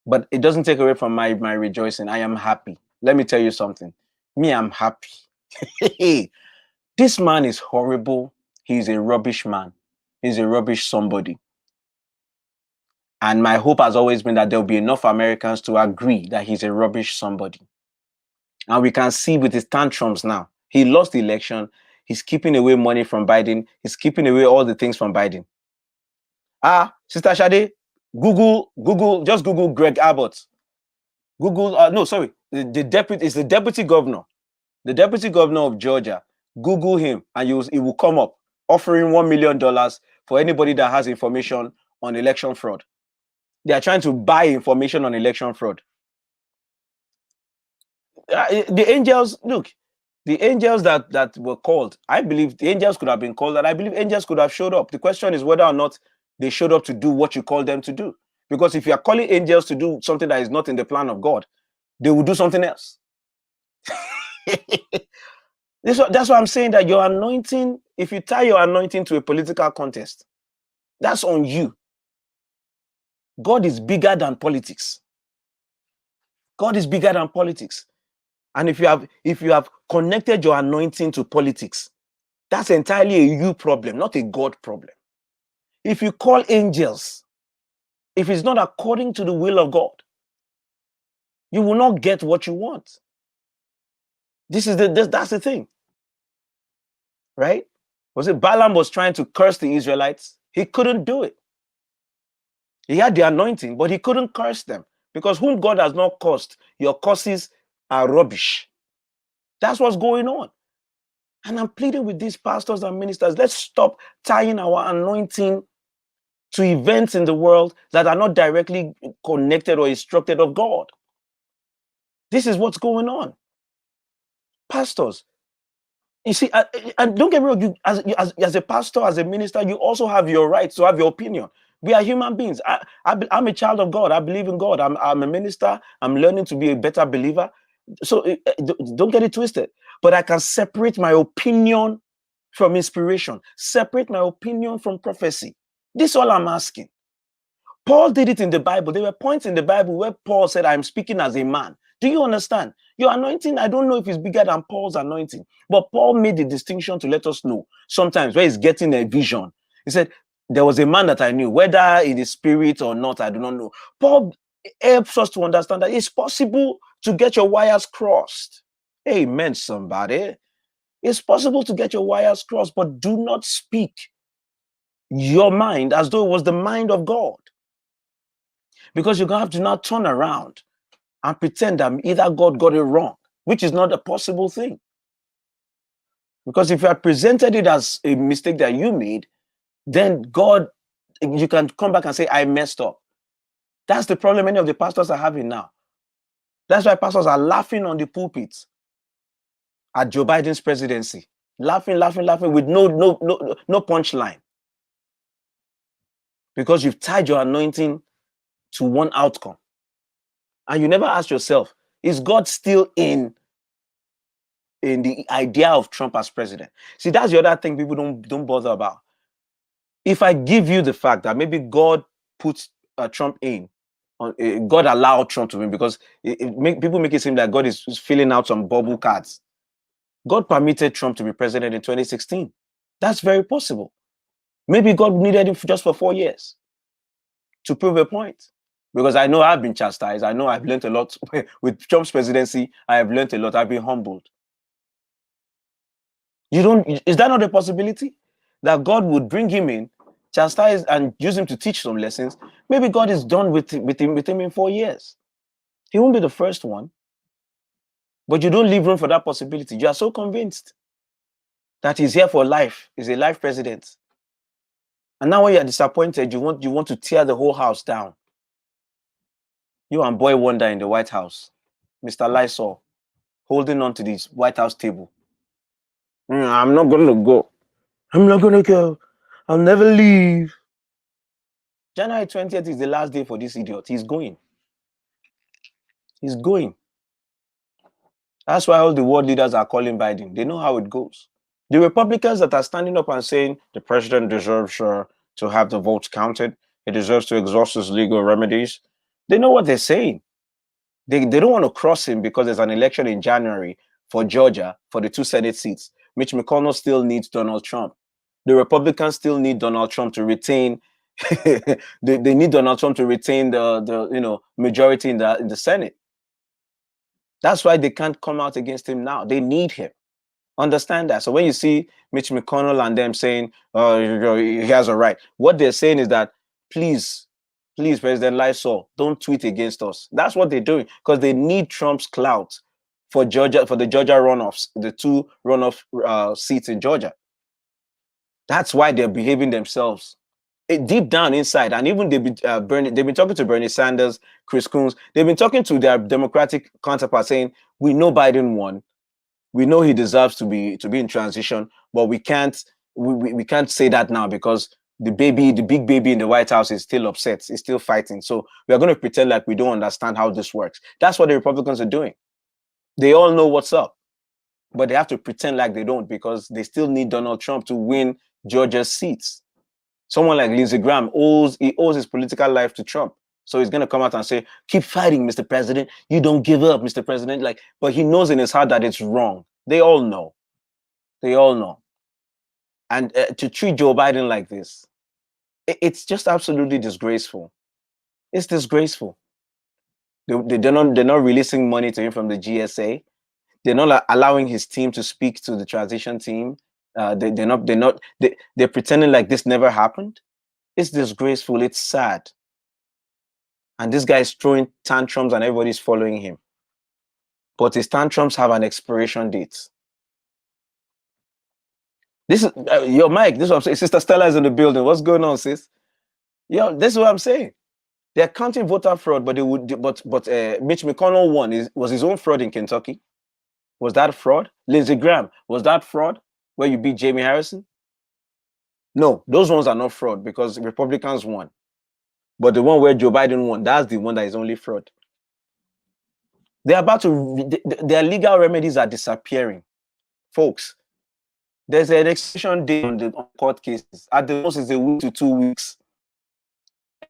but it doesn't take away from my rejoicing. I am happy. Let me tell you something. Me, I'm happy. This man is horrible. He's a rubbish man. He's a rubbish somebody. And my hope has always been that there'll be enough Americans to agree that he's a rubbish somebody. And we can see with his tantrums now. He lost the election. He's keeping away money from Biden. He's keeping away all the things from Biden. Sister Shade, just Google Greg Abbott. The deputy governor. The deputy governor of Georgia. Google him and it will come up offering $1 million for anybody that has information on election fraud. They are trying to buy information on election fraud. The angels that were called, I believe the angels could have been called, and I believe angels could have showed up. The question is whether or not they showed up to do what you called them to do. Because if you are calling angels to do something that is not in the plan of God, they will do something else. That's why I'm saying that your anointing, if you tie your anointing to a political contest, that's on you. God is bigger than politics. God is bigger than politics. And if you have connected your anointing to politics, that's entirely a you problem, not a God problem. If you call angels, if it's not according to the will of God, you will not get what you want. That's the thing. Right? Was it Balaam was trying to curse the Israelites? He couldn't do it. He had the anointing, but he couldn't curse them because whom God has not cursed, your curses are rubbish. That's what's going on. And I'm pleading with these pastors and ministers, let's stop tying our anointing to events in the world that are not directly connected or instructed of God. This is what's going on. Pastors, you see, and don't get me wrong, as a pastor, as a minister, you also have your rights to have your opinion. We are human beings. I'm a child of God. I believe in God. I'm a minister. I'm learning to be a better believer. So don't get it twisted. But I can separate my opinion from inspiration, separate my opinion from prophecy. This is all I'm asking. Paul did it in the Bible. There were points in the Bible where Paul said, I'm speaking as a man. Do you understand? Your anointing, I don't know if it's bigger than Paul's anointing, but Paul made the distinction to let us know sometimes where he's getting a vision. He said, there was a man that I knew, whether in the spirit or not, I do not know. Paul helps us to understand that it's possible to get your wires crossed. Amen, somebody. It's possible to get your wires crossed, but do not speak your mind as though it was the mind of God. Because you're going to have to now turn around and pretend that either God got it wrong, which is not a possible thing. Because if you had presented it as a mistake that you made, then God, you can come back and say, I messed up. That's the problem many of the pastors are having now. That's why pastors are laughing on the pulpits at Joe Biden's presidency. Laughing with no punchline. Because you've tied your anointing to one outcome. And you never ask yourself, is God still in the idea of Trump as president? See, that's the other thing people don't bother about. If I give you the fact that maybe God puts Trump in, God allowed Trump to win, because people make it seem like God is filling out some bubble cards. God permitted Trump to be president in 2016. That's very possible. Maybe God needed him just for 4 years to prove a point. Because I know I've been chastised. I know I've learned a lot with Trump's presidency. I have learned a lot. I've been humbled. Is that not a possibility? That God would bring him in, chastise, and use him to teach some lessons? Maybe God is done with him in 4 years. He won't be the first one. But you don't leave room for that possibility. You are so convinced that he's here for life. He's a life president. And now when you're disappointed, you want to tear the whole house down. You and Boy Wonder in the White House, Mr. Lysol, holding on to this White House table. I'm not going to go. I'm not going to go. I'll never leave. January 20th is the last day for this idiot. He's going. He's going. That's why all the world leaders are calling Biden. They know how it goes. The Republicans that are standing up and saying the president deserves to have the votes counted, he deserves to exhaust his legal remedies, they know what they're saying. They don't want to cross him because there's an election in January for Georgia for the 2 Senate seats. Mitch McConnell still needs Donald Trump. The Republicans still need Donald Trump to retain. they need Donald Trump to retain the majority in the Senate. That's why they can't come out against him now. They need him. Understand that. So when you see Mitch McConnell and them saying, he has a right, what they're saying is that please, President Lysol, don't tweet against us. That's what they're doing, because they need Trump's clout for Georgia, for the Georgia runoffs, the 2 runoff seats in Georgia. That's why they're behaving themselves deep down inside. And even they've been talking to Bernie Sanders, Chris Coons. They've been talking to their Democratic counterparts saying, we know Biden won. We know he deserves to be in transition, but we can't say that now because the big baby in the White House is still upset, is still fighting. So we are going to pretend like we don't understand how this works. That's what the Republicans are doing. They all know what's up, but they have to pretend like they don't, because they still need Donald Trump to win Georgia's seats. Someone like Lindsey Graham owes his political life to Trump. So he's going to come out and say, keep fighting, Mr. President. You don't give up, Mr. President. But he knows in his heart that it's wrong. They all know. They all know. And to treat Joe Biden like this, it's just absolutely disgraceful. It's disgraceful. They're not releasing money to him from the GSA. They're not allowing his team to speak to the transition team. They're pretending like this never happened. It's disgraceful. It's sad. And this guy is throwing tantrums and everybody's following him. But his tantrums have an expiration date. This is your mic. This is what I'm saying. Sister Stella is in the building. What's going on, sis? Yeah, this is what I'm saying. They're counting voter fraud, but they would. But Mitch McConnell won. Was his own fraud in Kentucky? Was that fraud? Lindsey Graham, was that fraud? Where you beat Jamie Harrison? No, those ones are not fraud because Republicans won. But the one where Joe Biden won, that's the one that is only fraud. They're about to. Their legal remedies are disappearing, folks. There's an extension date on court cases. At the most, it's a week to 2 weeks.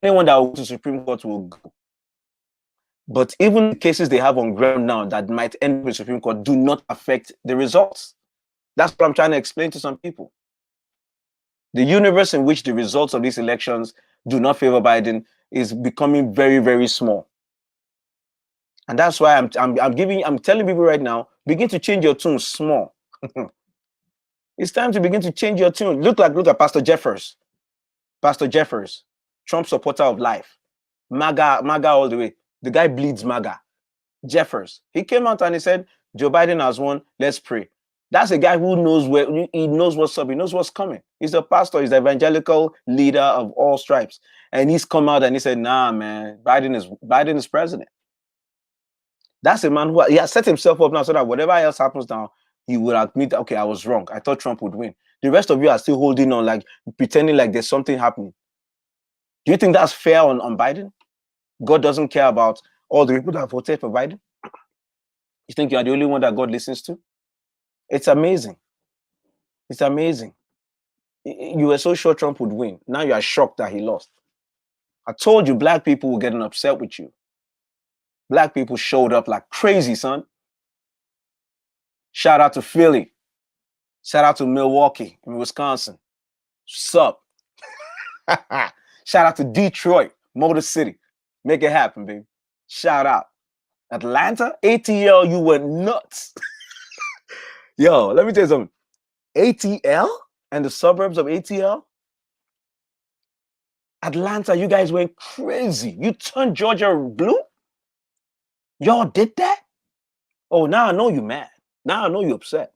Anyone that will go to Supreme Court will go. But even the cases they have on ground now that might end up in Supreme Court do not affect the results. That's what I'm trying to explain to some people. The universe in which the results of these elections do not favor Biden is becoming very, very small. And that's why I'm telling people right now, begin to change your tune small. It's time to begin to change your tune. Look at Pastor Jeffers. Pastor Jeffers, Trump supporter of life. MAGA all the way. The guy bleeds MAGA. Jeffers. He came out and he said, Joe Biden has won. Let's pray. That's a guy who knows he knows what's up. He knows what's coming. He's a pastor. He's the evangelical leader of all stripes. And he's come out and he said, nah, man, Biden is president. That's a man who he has set himself up now so that whatever else happens now, he will admit, okay, I was wrong. I thought Trump would win. The rest of you are still holding on, like pretending like there's something happening. Do you think that's fair on Biden? God doesn't care about all the people that voted for Biden? You think you are the only one that God listens to? It's amazing. It's amazing. You were so sure Trump would win. Now you are shocked that he lost. I told you black people were getting upset with you. Black people showed up like crazy, son. Shout out to Philly. Shout out to Milwaukee in Wisconsin. Sup? Shout out to Detroit, Motor City. Make it happen, baby. Shout out. Atlanta, ATL, you went nuts. Yo, let me tell you something. ATL and the suburbs of ATL, Atlanta, you guys went crazy. You turned Georgia blue? Y'all did that? Oh, now I know you mad. Now I know you upset.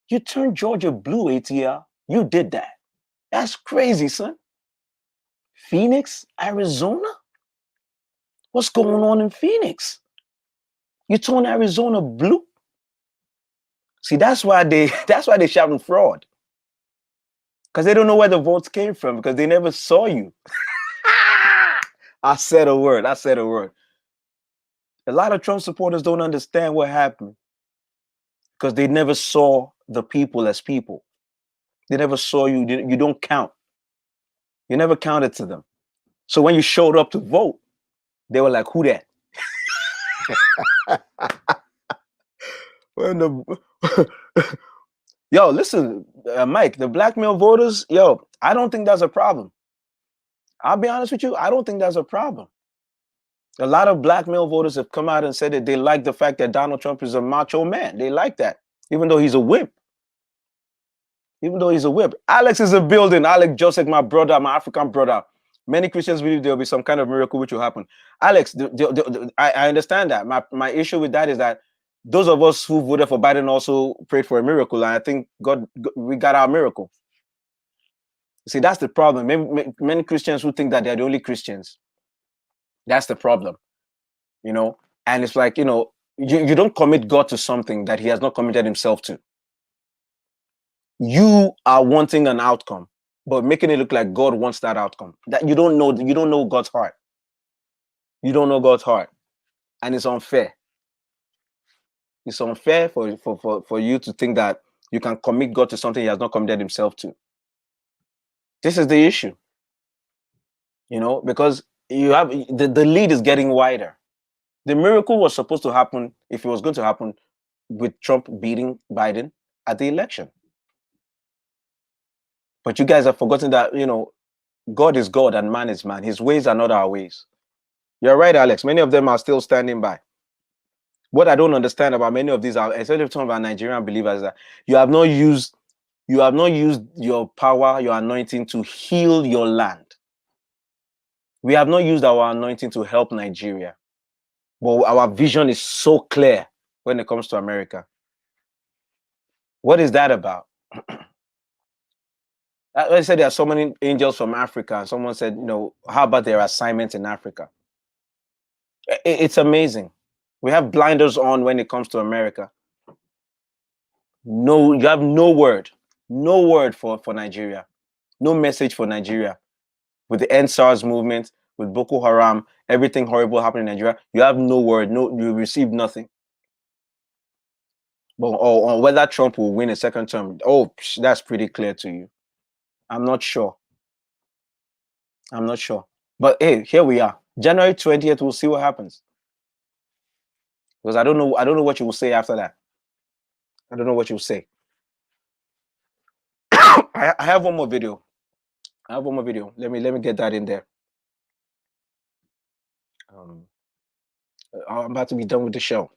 You turned Georgia blue, ATL. You did that. That's crazy, son. Phoenix, Arizona? What's going on in Phoenix? You turned Arizona blue? See, that's why they shouting fraud. Because they don't know where the votes came from, because they never saw you. I said a word. A lot of Trump supporters don't understand what happened because they never saw the people as people. They never saw you. You don't count. You never counted to them. So when you showed up to vote, they were like, who that? Yo, listen, Mike, the blackmail voters, yo, I don't think that's a problem. I'll be honest with you. I don't think that's a problem. A lot of black male voters have come out and said that they like the fact that Donald Trump is a macho man. They like that, even though he's a wimp. Alex is a building. Alex Joseph, my brother, my African brother. Many Christians believe there will be some kind of miracle which will happen. Alex, I understand that. My issue with that is that those of us who voted for Biden also prayed for a miracle. And I think we got our miracle. See, that's the problem. Many Christians who think that they're the only Christians. That's the problem, you know? And it's like, you know, you don't commit God to something that he has not committed himself to. You are wanting an outcome, but making it look like God wants that outcome. That you don't know God's heart. You don't know God's heart. And it's unfair. It's unfair for you to think that you can commit God to something he has not committed himself to. This is the issue. You know, because you have the lead is getting wider. The miracle was supposed to happen, if it was going to happen, with Trump beating Biden at the election. But you guys have forgotten that, you know, God is God and man is man. His ways are not our ways. You're right, Alex. Many of them are still standing by. What I don't understand about many of these, especially some of our Nigerian believers, is that you have not used your power, your anointing to heal your land. We have not used our anointing to help Nigeria. But our vision is so clear when it comes to America. What is that about? I said there are so many angels from Africa, and someone said, how about their assignment in Africa? It's amazing. We have blinders on when it comes to America. No, you have no word for Nigeria, no message for Nigeria. With the End SARS movement, with Boko Haram, everything horrible happening in Nigeria, you have no word, you received nothing. But on whether Trump will win a second term, that's pretty clear to you. I'm not sure. But hey, here we are. January 20th, we'll see what happens. Because I don't know what you will say after that. I don't know what you'll say. I have one more video. Let me get that in there. I'm about to be done with the show.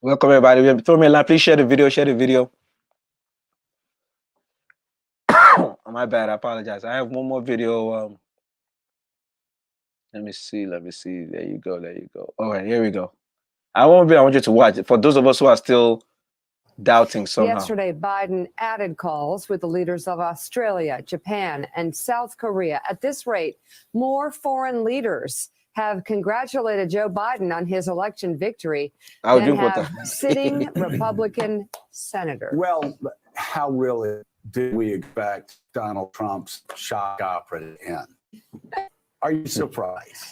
Welcome everybody. Throw me a line. Please share the video. My bad. I apologize. I have one more video. Let me see. There you go. All right, here we go. I want you to watch it. For those of us who are still doubting somehow. Yesterday, Biden added calls with the leaders of Australia, Japan, and South Korea. At this rate, more foreign leaders have congratulated Joe Biden on his election victory than have sitting Republican senators. Well, how really did we expect Donald Trump's shock opera to end? Are you surprised?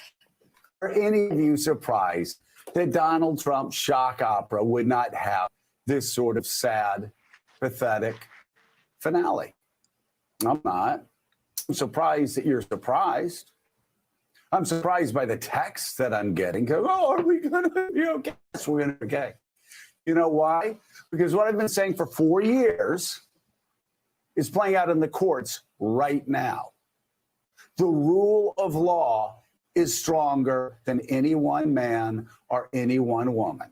Are any of you surprised that Donald Trump's shock opera would not have this sort of sad, pathetic finale? I'm not. I'm surprised that you're surprised. I'm surprised by the text that I'm getting. Are we going to be okay? Yes, we're going to be okay. You know why? Because what I've been saying for 4 years is playing out in the courts right now. The rule of law is stronger than any one man or any one woman.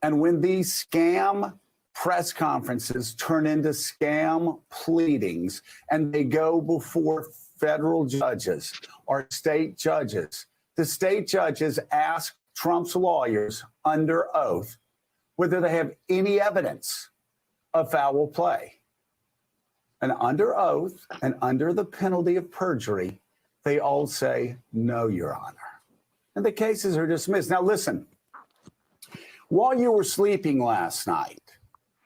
And when these scam press conferences turn into scam pleadings and they go before federal judges or state judges, the state judges ask Trump's lawyers under oath whether they have any evidence of foul play. And under oath and under the penalty of perjury, they all say, no, Your Honor. And the cases are dismissed. Now, listen, while you were sleeping last night,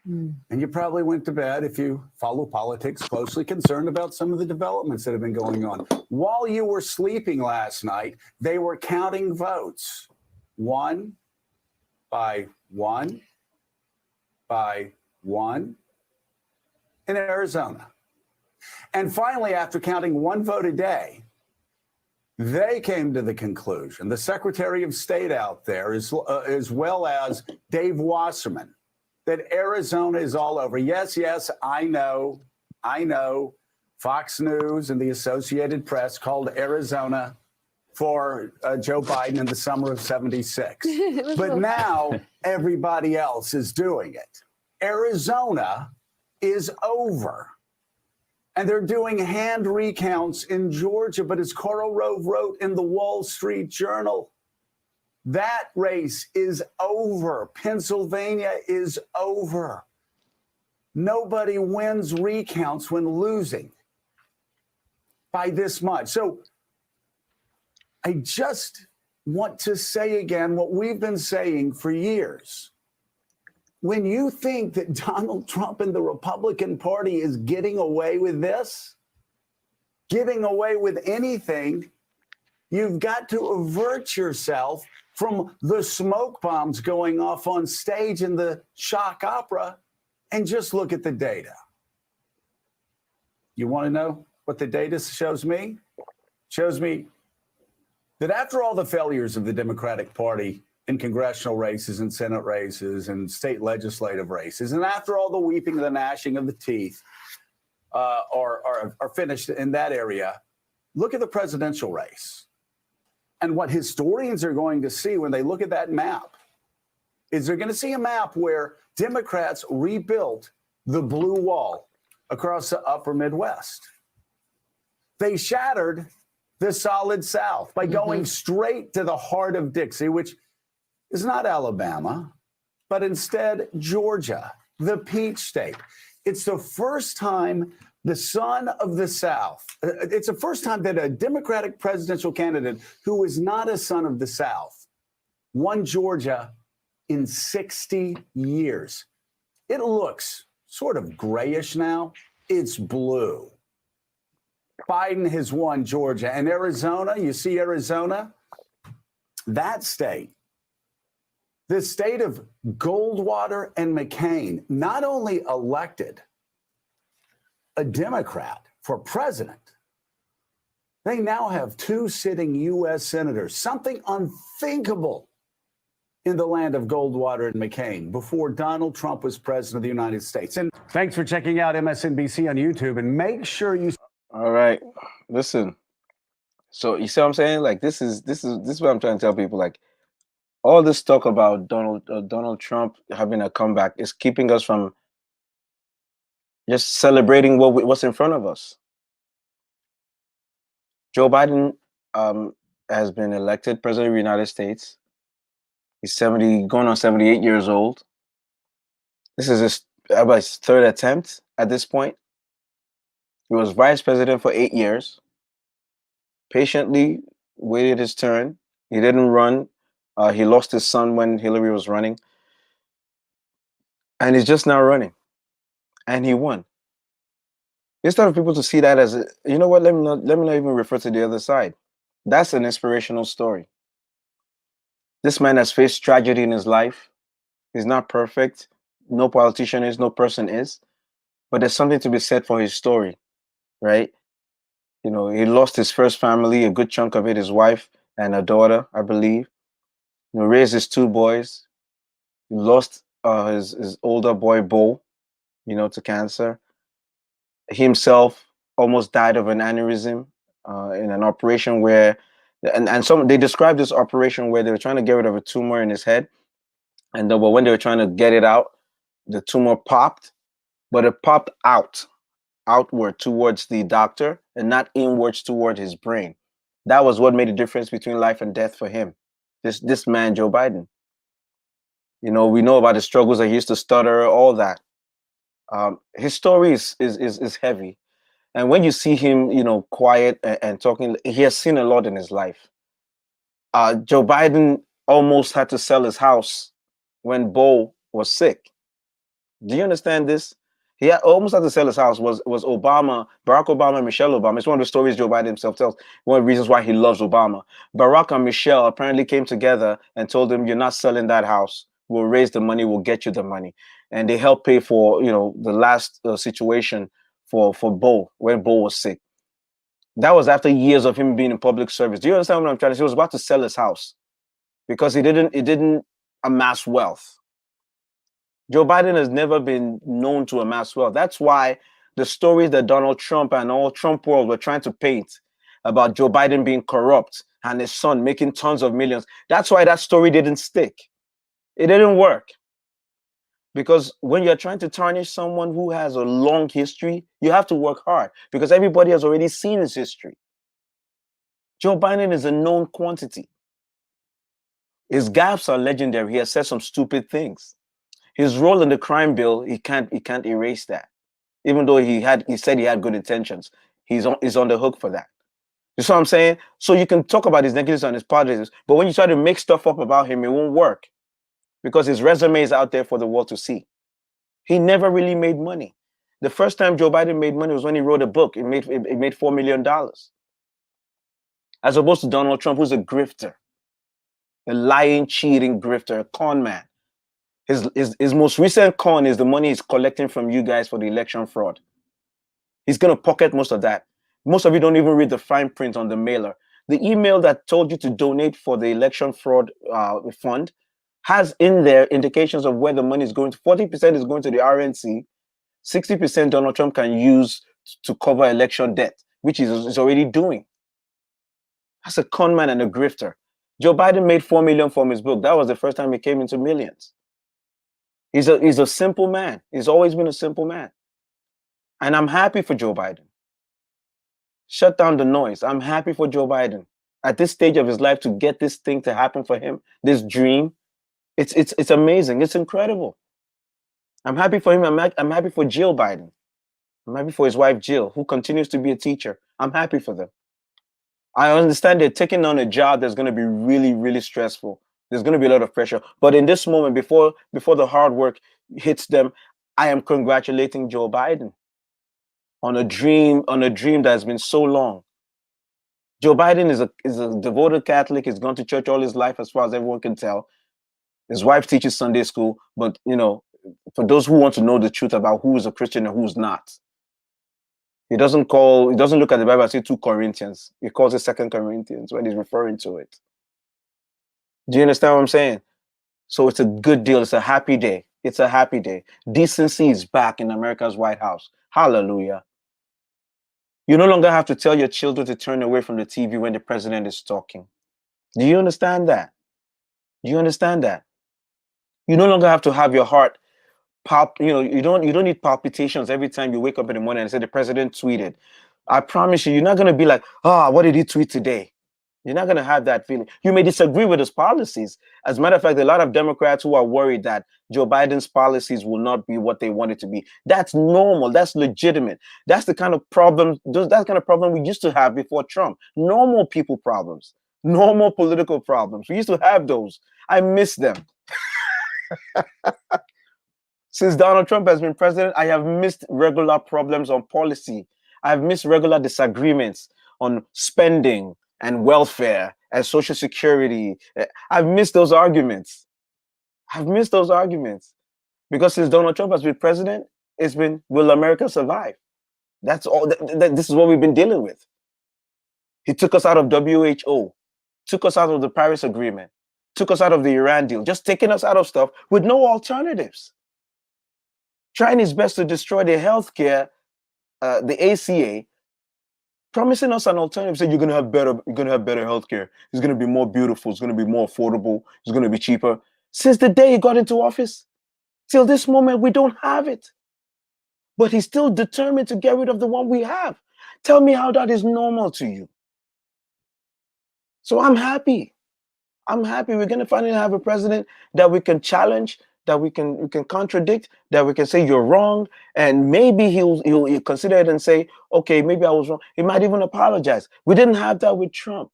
and you probably went to bed if you follow politics closely, concerned about some of the developments that have been going on. While you were sleeping last night, they were counting votes one by one by one in Arizona. And finally, after counting one vote a day, they came to the conclusion, the Secretary of State out there, as well as Dave Wasserman, that Arizona is all over. Yes, I know. Fox News and the Associated Press called Arizona for Joe Biden in the summer of '76. But now everybody else is doing it. Arizona is over. And they're doing hand recounts in Georgia. But as Karl Rove wrote in the Wall Street Journal, that race is over. Pennsylvania is over. Nobody wins recounts when losing by this much. So I just want to say again what we've been saying for years. When you think that Donald Trump and the Republican Party is getting away with this, getting away with anything, you've got to avert yourself from the smoke bombs going off on stage in the shock opera and just look at the data. You want to know what the data shows me? Shows me that after all the failures of the Democratic Party in congressional races and Senate races and state legislative races, and after all the weeping and the gnashing of the teeth are finished in that area, look at the presidential race. And what historians are going to see when they look at that map is they're going to see a map where Democrats rebuilt the blue wall across the upper Midwest. They shattered the solid South by going straight to the heart of Dixie, which is not Alabama. but instead Georgia, the peach state. It's the first time the son of the South, it's the first time that a Democratic presidential candidate who is not a son of the South won Georgia in 60 years. It looks sort of grayish now. It's blue. Biden has won Georgia. And Arizona, you see Arizona? That state, the state of Goldwater and McCain, not only elected a Democrat for president, they now have 2 sitting U.S. senators, something unthinkable in the land of Goldwater and McCain before Donald Trump was president of the United States. And thanks for checking out MSNBC on YouTube, and make sure you. All right, listen. So you see what I'm saying? Like this is what I'm trying to tell people. Like all this talk about Donald Trump having a comeback is keeping us from just celebrating what's in front of us. Joe Biden has been elected president of the United States. He's 70, going on 78 years old. This is his 3rd attempt at this point. He was vice president for 8 years. Patiently waited his turn. He didn't run. He lost his son when Hillary was running. And he's just now running. And he won. Instead of people to see that as, you know what, let me not even refer to the other side. That's an inspirational story. This man has faced tragedy in his life. He's not perfect. No politician is, no person is. But there's something to be said for his story, right? You know, he lost his first family, a good chunk of it, his wife and a daughter, I believe. You know, raised his 2 boys. He lost his older boy, Bo, you know, to cancer. He himself almost died of an aneurysm in an operation where, and some they described this operation where they were trying to get rid of a tumor in his head, and but when they were trying to get it out, the tumor popped, but it popped outward towards the doctor and not inwards toward his brain. That was what made the difference between life and death for him. This man, Joe Biden. You know, we know about the struggles that he used to stutter, all that. His story is heavy. And when you see him, you know, quiet and talking, he has seen a lot in his life. Joe Biden almost had to sell his house when Bo was sick. Do you understand this? He almost had to sell his house. Was Obama, Barack Obama, and Michelle Obama. It's one of the stories Joe Biden himself tells. One of the reasons why he loves Obama. Barack and Michelle apparently came together and told him, "You're not selling that house. We'll raise the money. We'll get you the money." And they helped pay for, you know, the last situation for Bo when Bo was sick. That was after years of him being in public service. Do you understand what I'm trying to say? He was about to sell his house because he didn't amass wealth. Joe Biden has never been known to amass wealth. That's why the stories that Donald Trump and all Trump world were trying to paint about Joe Biden being corrupt and his son making tons of millions, that's why that story didn't stick. It didn't work. Because when you're trying to tarnish someone who has a long history, you have to work hard because everybody has already seen his history. Joe Biden is a known quantity. His gaffes are legendary. He has said some stupid things. His role in the crime bill, he can't erase that. Even though he said he had good intentions, he's on the hook for that. You see what I'm saying? So you can talk about his negatives and his positives, but when you try to make stuff up about him, it won't work because his resume is out there for the world to see. He never really made money. The first time Joe Biden made money was when he wrote a book. It made $4 million. As opposed to Donald Trump, who's a grifter, a lying, cheating grifter, a con man. His most recent con is the money he's collecting from you guys for the election fraud. He's going to pocket most of that. Most of you don't even read the fine print on the mailer. The email that told you to donate for the election fraud fund has in there indications of where the money is going to. 40% is going to the RNC. 60% Donald Trump can use to cover election debt, which is already doing. That's a con man and a grifter. Joe Biden made $4 million from his book. That was the first time he came into millions. He's a simple man. He's always been a simple man. And I'm happy for Joe Biden. Shut down the noise. I'm happy for Joe Biden. At this stage of his life to get this thing to happen for him, this dream, It's amazing. It's incredible. I'm happy for him. I'm happy for Jill Biden. I'm happy for his wife Jill, who continues to be a teacher. I'm happy for them. I understand they're taking on a job that's going to be really, really stressful. There's going to be a lot of pressure. But in this moment, before the hard work hits them, I am congratulating Joe Biden on a dream that has been so long. Joe Biden is a devoted Catholic. He's gone to church all his life, as far as everyone can tell. His wife teaches Sunday school, but for those who want to know the truth about who is a Christian and who's not, he doesn't look at the Bible and say 2 Corinthians. He calls it 2 Corinthians when he's referring to it. Do you understand what I'm saying? So it's a good deal. It's a happy day. It's a happy day. Decency is back in America's White House. Hallelujah. You no longer have to tell your children to turn away from the TV when the president is talking. Do you understand that? Do you understand that? You no longer have to have your heart you don't need palpitations every time you wake up in the morning and say the president tweeted. I promise you're not going to be like, what did he tweet today? You're not going to have that feeling. You may disagree with his policies. As a matter of fact, a lot of Democrats who are worried that Joe Biden's policies will not be what they want it to be. That's normal. That's legitimate. That's the kind of problem. That kind of problem we used to have before Trump. Normal people problems. Normal political problems. We used to have those. I miss them. Since Donald Trump has been president, I have missed regular problems on policy. I've missed regular disagreements on spending and welfare and social security. I've missed those arguments. I've missed those arguments because since Donald Trump has been president, it's been, will America survive? That's all. This is what we've been dealing with. He took us out of WHO, took us out of the Paris Agreement, took us out of the Iran deal, just taking us out of stuff with no alternatives. Trying his best to destroy the healthcare, the ACA, promising us an alternative. Saying you're gonna have better healthcare. It's gonna be more beautiful. It's gonna be more affordable. It's gonna be cheaper. Since the day he got into office, till this moment, we don't have it. But he's still determined to get rid of the one we have. Tell me how that is normal to you. So I'm happy. I'm happy we're gonna finally have a president that we can challenge, that we can contradict, that we can say you're wrong, and maybe he'll consider it and say, okay, maybe I was wrong. He might even apologize. We didn't have that with Trump.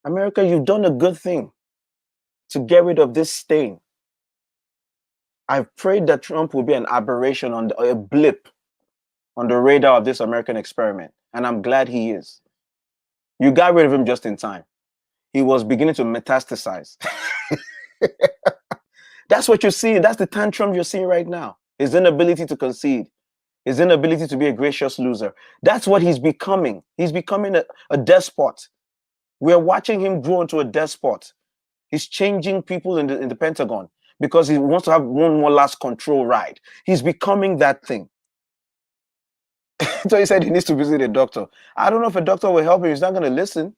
America, you've done a good thing to get rid of this stain. I've prayed that Trump will be an aberration, a blip on the radar of this American experiment, and I'm glad he is. You got rid of him just in time. He was beginning to metastasize. That's what you're seeing. That's the tantrum you're seeing right now. His inability to concede, his inability to be a gracious loser. That's what he's becoming. He's becoming a despot. We're watching him grow into a despot. He's changing people in the Pentagon because he wants to have one more last control ride. He's becoming that thing. So he said he needs to visit a doctor. I don't know if a doctor will help him. He's not going to listen.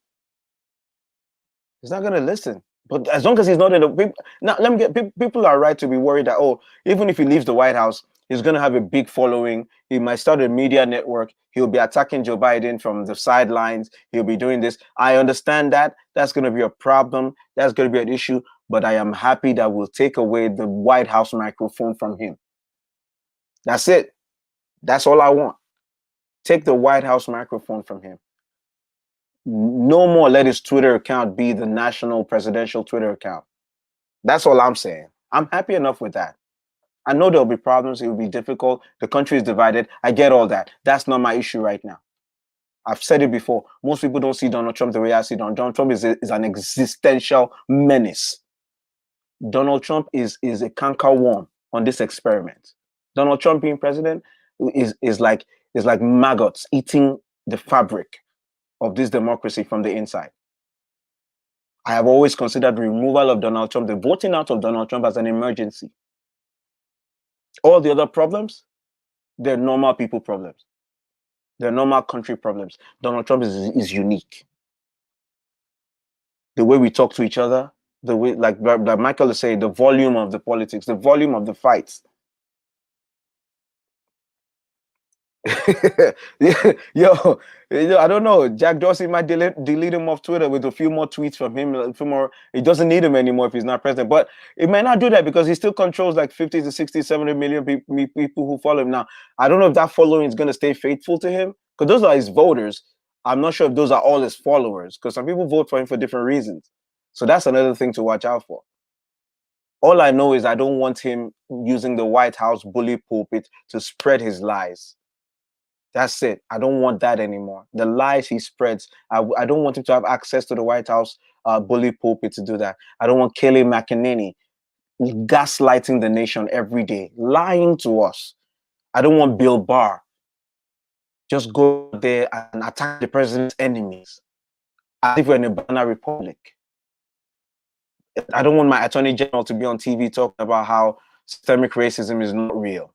He's not going to listen. But as long as he's not in the now, let me get people are right to be worried that even if he leaves the White House, he's going to have a big following. He might start a media network. He'll be attacking Joe Biden from the sidelines. He'll be doing this. I understand that. That's going to be a problem. That's going to be an issue. But I am happy that we'll take away the White House microphone from him. That's it. That's all I want. Take the White House microphone from him. No more let his Twitter account be the national presidential Twitter account. That's all I'm saying. I'm happy enough with that. I know there'll be problems. It will be difficult. The country is divided. I get all that. That's not my issue right now. I've said it before. Most people don't see Donald Trump the way I see Donald Trump. Is an existential menace. Donald Trump is a cankerworm on this experiment. Donald Trump being president is like maggots eating the fabric of this democracy from the inside. I have always considered the removal of Donald Trump, the voting out of Donald Trump, as an emergency. All the other problems, they're normal people problems. They're normal country problems. Donald Trump is unique. The way we talk to each other, the way, like Michael is saying, the volume of the politics, the volume of the fights. Yeah, yo, I don't know. Jack Dorsey might delete him off Twitter with a few more tweets from him. A few more. He doesn't need him anymore if he's not president. But it might not do that because he still controls like 50 to 60, 70 million people who follow him. Now, I don't know if that following is going to stay faithful to him because those are his voters. I'm not sure if those are all his followers because some people vote for him for different reasons. So that's another thing to watch out for. All I know is I don't want him using the White House bully pulpit to spread his lies. That's it. I don't want that anymore. The lies he spreads, I don't want him to have access to the White House bully pulpit to do that. I don't want Kelly McEnany gaslighting the nation every day, lying to us. I don't want Bill Barr just go there and attack the president's enemies as if we're in a banana republic. I don't want my attorney general to be on TV talking about how systemic racism is not real.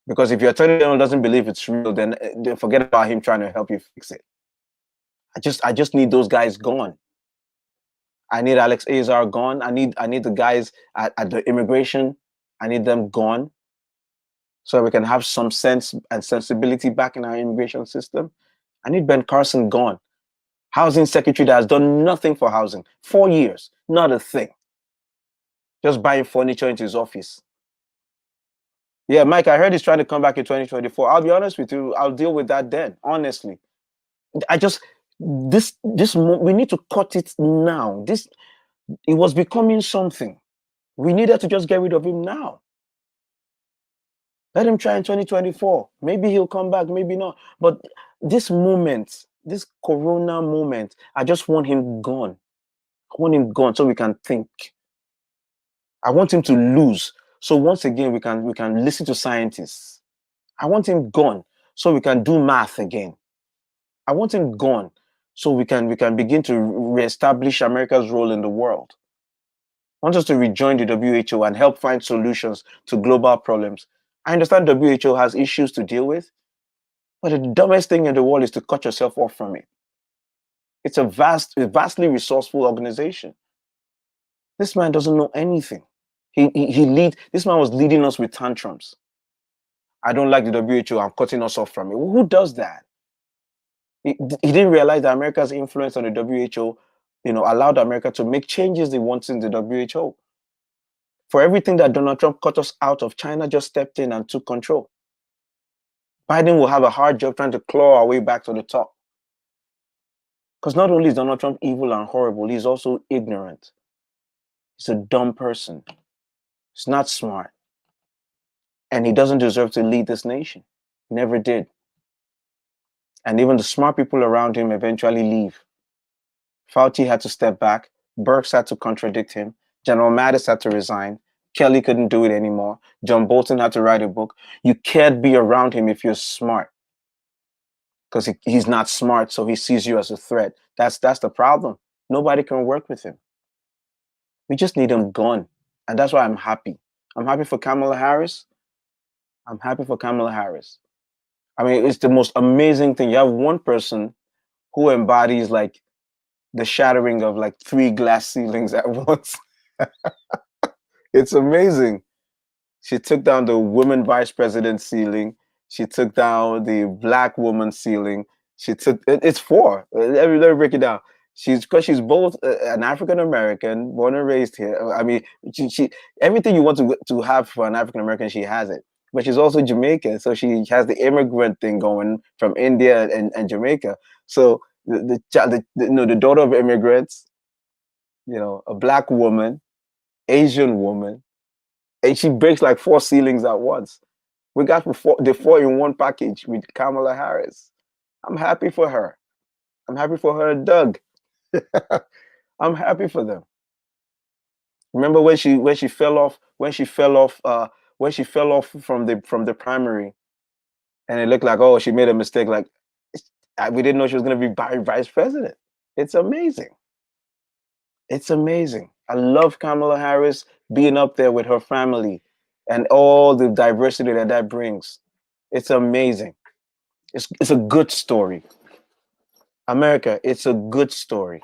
Because if your attorney general doesn't believe it's real, then forget about him trying to help you fix it. I just need those guys gone. I need Alex Azar gone. I need the guys at the immigration. I need them gone, so we can have some sense and sensibility back in our immigration system. I need Ben Carson gone. Housing secretary that has done nothing for housing. 4 years, not a thing. Just buying furniture into his office. Yeah, Mike, I heard he's trying to come back in 2024. I'll be honest with you. I'll deal with that then, honestly. We need to cut it now. It was becoming something. We needed to just get rid of him now. Let him try in 2024. Maybe he'll come back, maybe not. But this moment, this corona moment, I just want him gone. I want him gone so we can think. I want him to lose. So once again, we can listen to scientists. I want him gone so we can do math again. I want him gone so we can begin to reestablish America's role in the world. I want us to rejoin the WHO and help find solutions to global problems. I understand WHO has issues to deal with, but the dumbest thing in the world is to cut yourself off from it. It's a vastly resourceful organization. This man doesn't know anything. This man was leading us with tantrums. I don't like the WHO, I'm cutting us off from it. Who does that? He didn't realize that America's influence on the WHO, allowed America to make changes they wanted in the WHO. For everything that Donald Trump cut us out of, China just stepped in and took control. Biden will have a hard job trying to claw our way back to the top. Because not only is Donald Trump evil and horrible, he's also ignorant. He's a dumb person. He's not smart. And he doesn't deserve to lead this nation. Never did. And even the smart people around him eventually leave. Fauci had to step back. Birx had to contradict him. General Mattis had to resign. Kelly couldn't do it anymore. John Bolton had to write a book. You can't be around him if you're smart. Because he's not smart, so he sees you as a threat. That's the problem. Nobody can work with him. We just need him gone. And that's why I'm happy. I'm happy for Kamala Harris. I'm happy for Kamala Harris. I mean, it's the most amazing thing. You have one person who embodies like the shattering of like 3 glass ceilings at once. It's amazing. She took down the woman vice president ceiling. She took down the black woman ceiling. It's 4. Let me break it down. She's both an African American, born and raised here. I mean, she everything you want to have for an African American, she has it. But she's also Jamaican, so she has the immigrant thing going from India and Jamaica. So the daughter of immigrants, a black woman, Asian woman, and she breaks like 4 ceilings at once. We got the 4 in one package with Kamala Harris. I'm happy for her. I'm happy for her, Doug. I'm happy for them. Remember when she fell off from the primary, and it looked like, oh, she made a mistake. Like we didn't know she was going to be vice president. It's amazing. It's amazing. I love Kamala Harris being up there with her family and all the diversity that brings. It's amazing. It's a good story. America, it's a good story.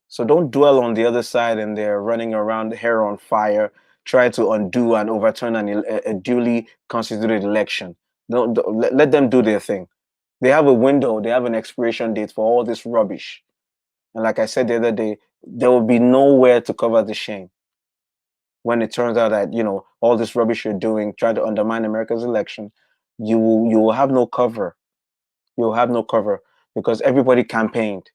So don't dwell on the other side and they're running around, hair on fire, trying to undo and overturn a duly constituted election. Let them do their thing. They have a window. They have an expiration date for all this rubbish. And like I said the other day, there will be nowhere to cover the shame when it turns out that, all this rubbish you're doing, trying to undermine America's election. You will have no cover. You will have no cover because everybody campaigned.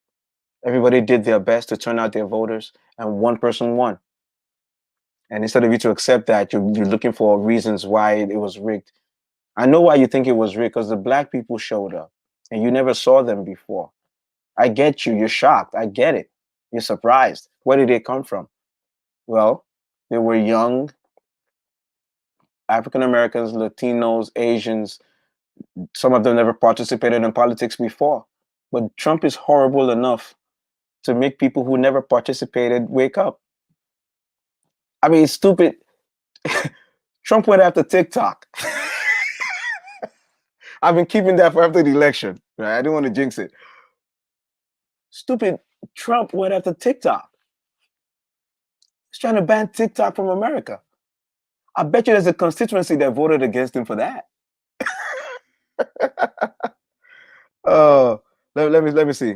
Everybody did their best to turn out their voters, and one person won. And instead of you to accept that, you're looking for reasons why it was rigged. I know why you think it was rigged, because the black people showed up and you never saw them before. I get you. You're shocked. I get it. You're surprised. Where did they come from? Well, they were young African Americans, Latinos, Asians. Some of them never participated in politics before. But Trump is horrible enough to make people who never participated wake up. I mean, it's stupid. Trump went after TikTok. I've been keeping that for after the election. Right? I didn't want to jinx it. Stupid Trump went after TikTok. He's trying to ban TikTok from America. I bet you there's a constituency that voted against him for that. Let me see.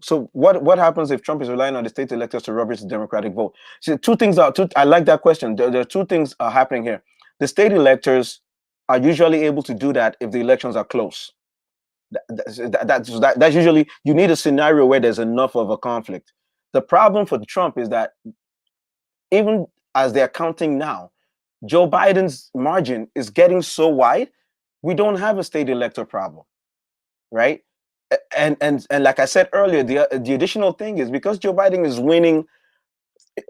So what happens if Trump is relying on the state electors to rubbish the Democratic vote? See, I like that question. There are two things are happening here. The state electors are usually able to do that if the elections are close. That's usually, you need a scenario where there's enough of a conflict. The problem for Trump is that even as they're counting now, Joe Biden's margin is getting so wide, we don't have a state elector problem, right? And like I said earlier, the additional thing is because Joe Biden is winning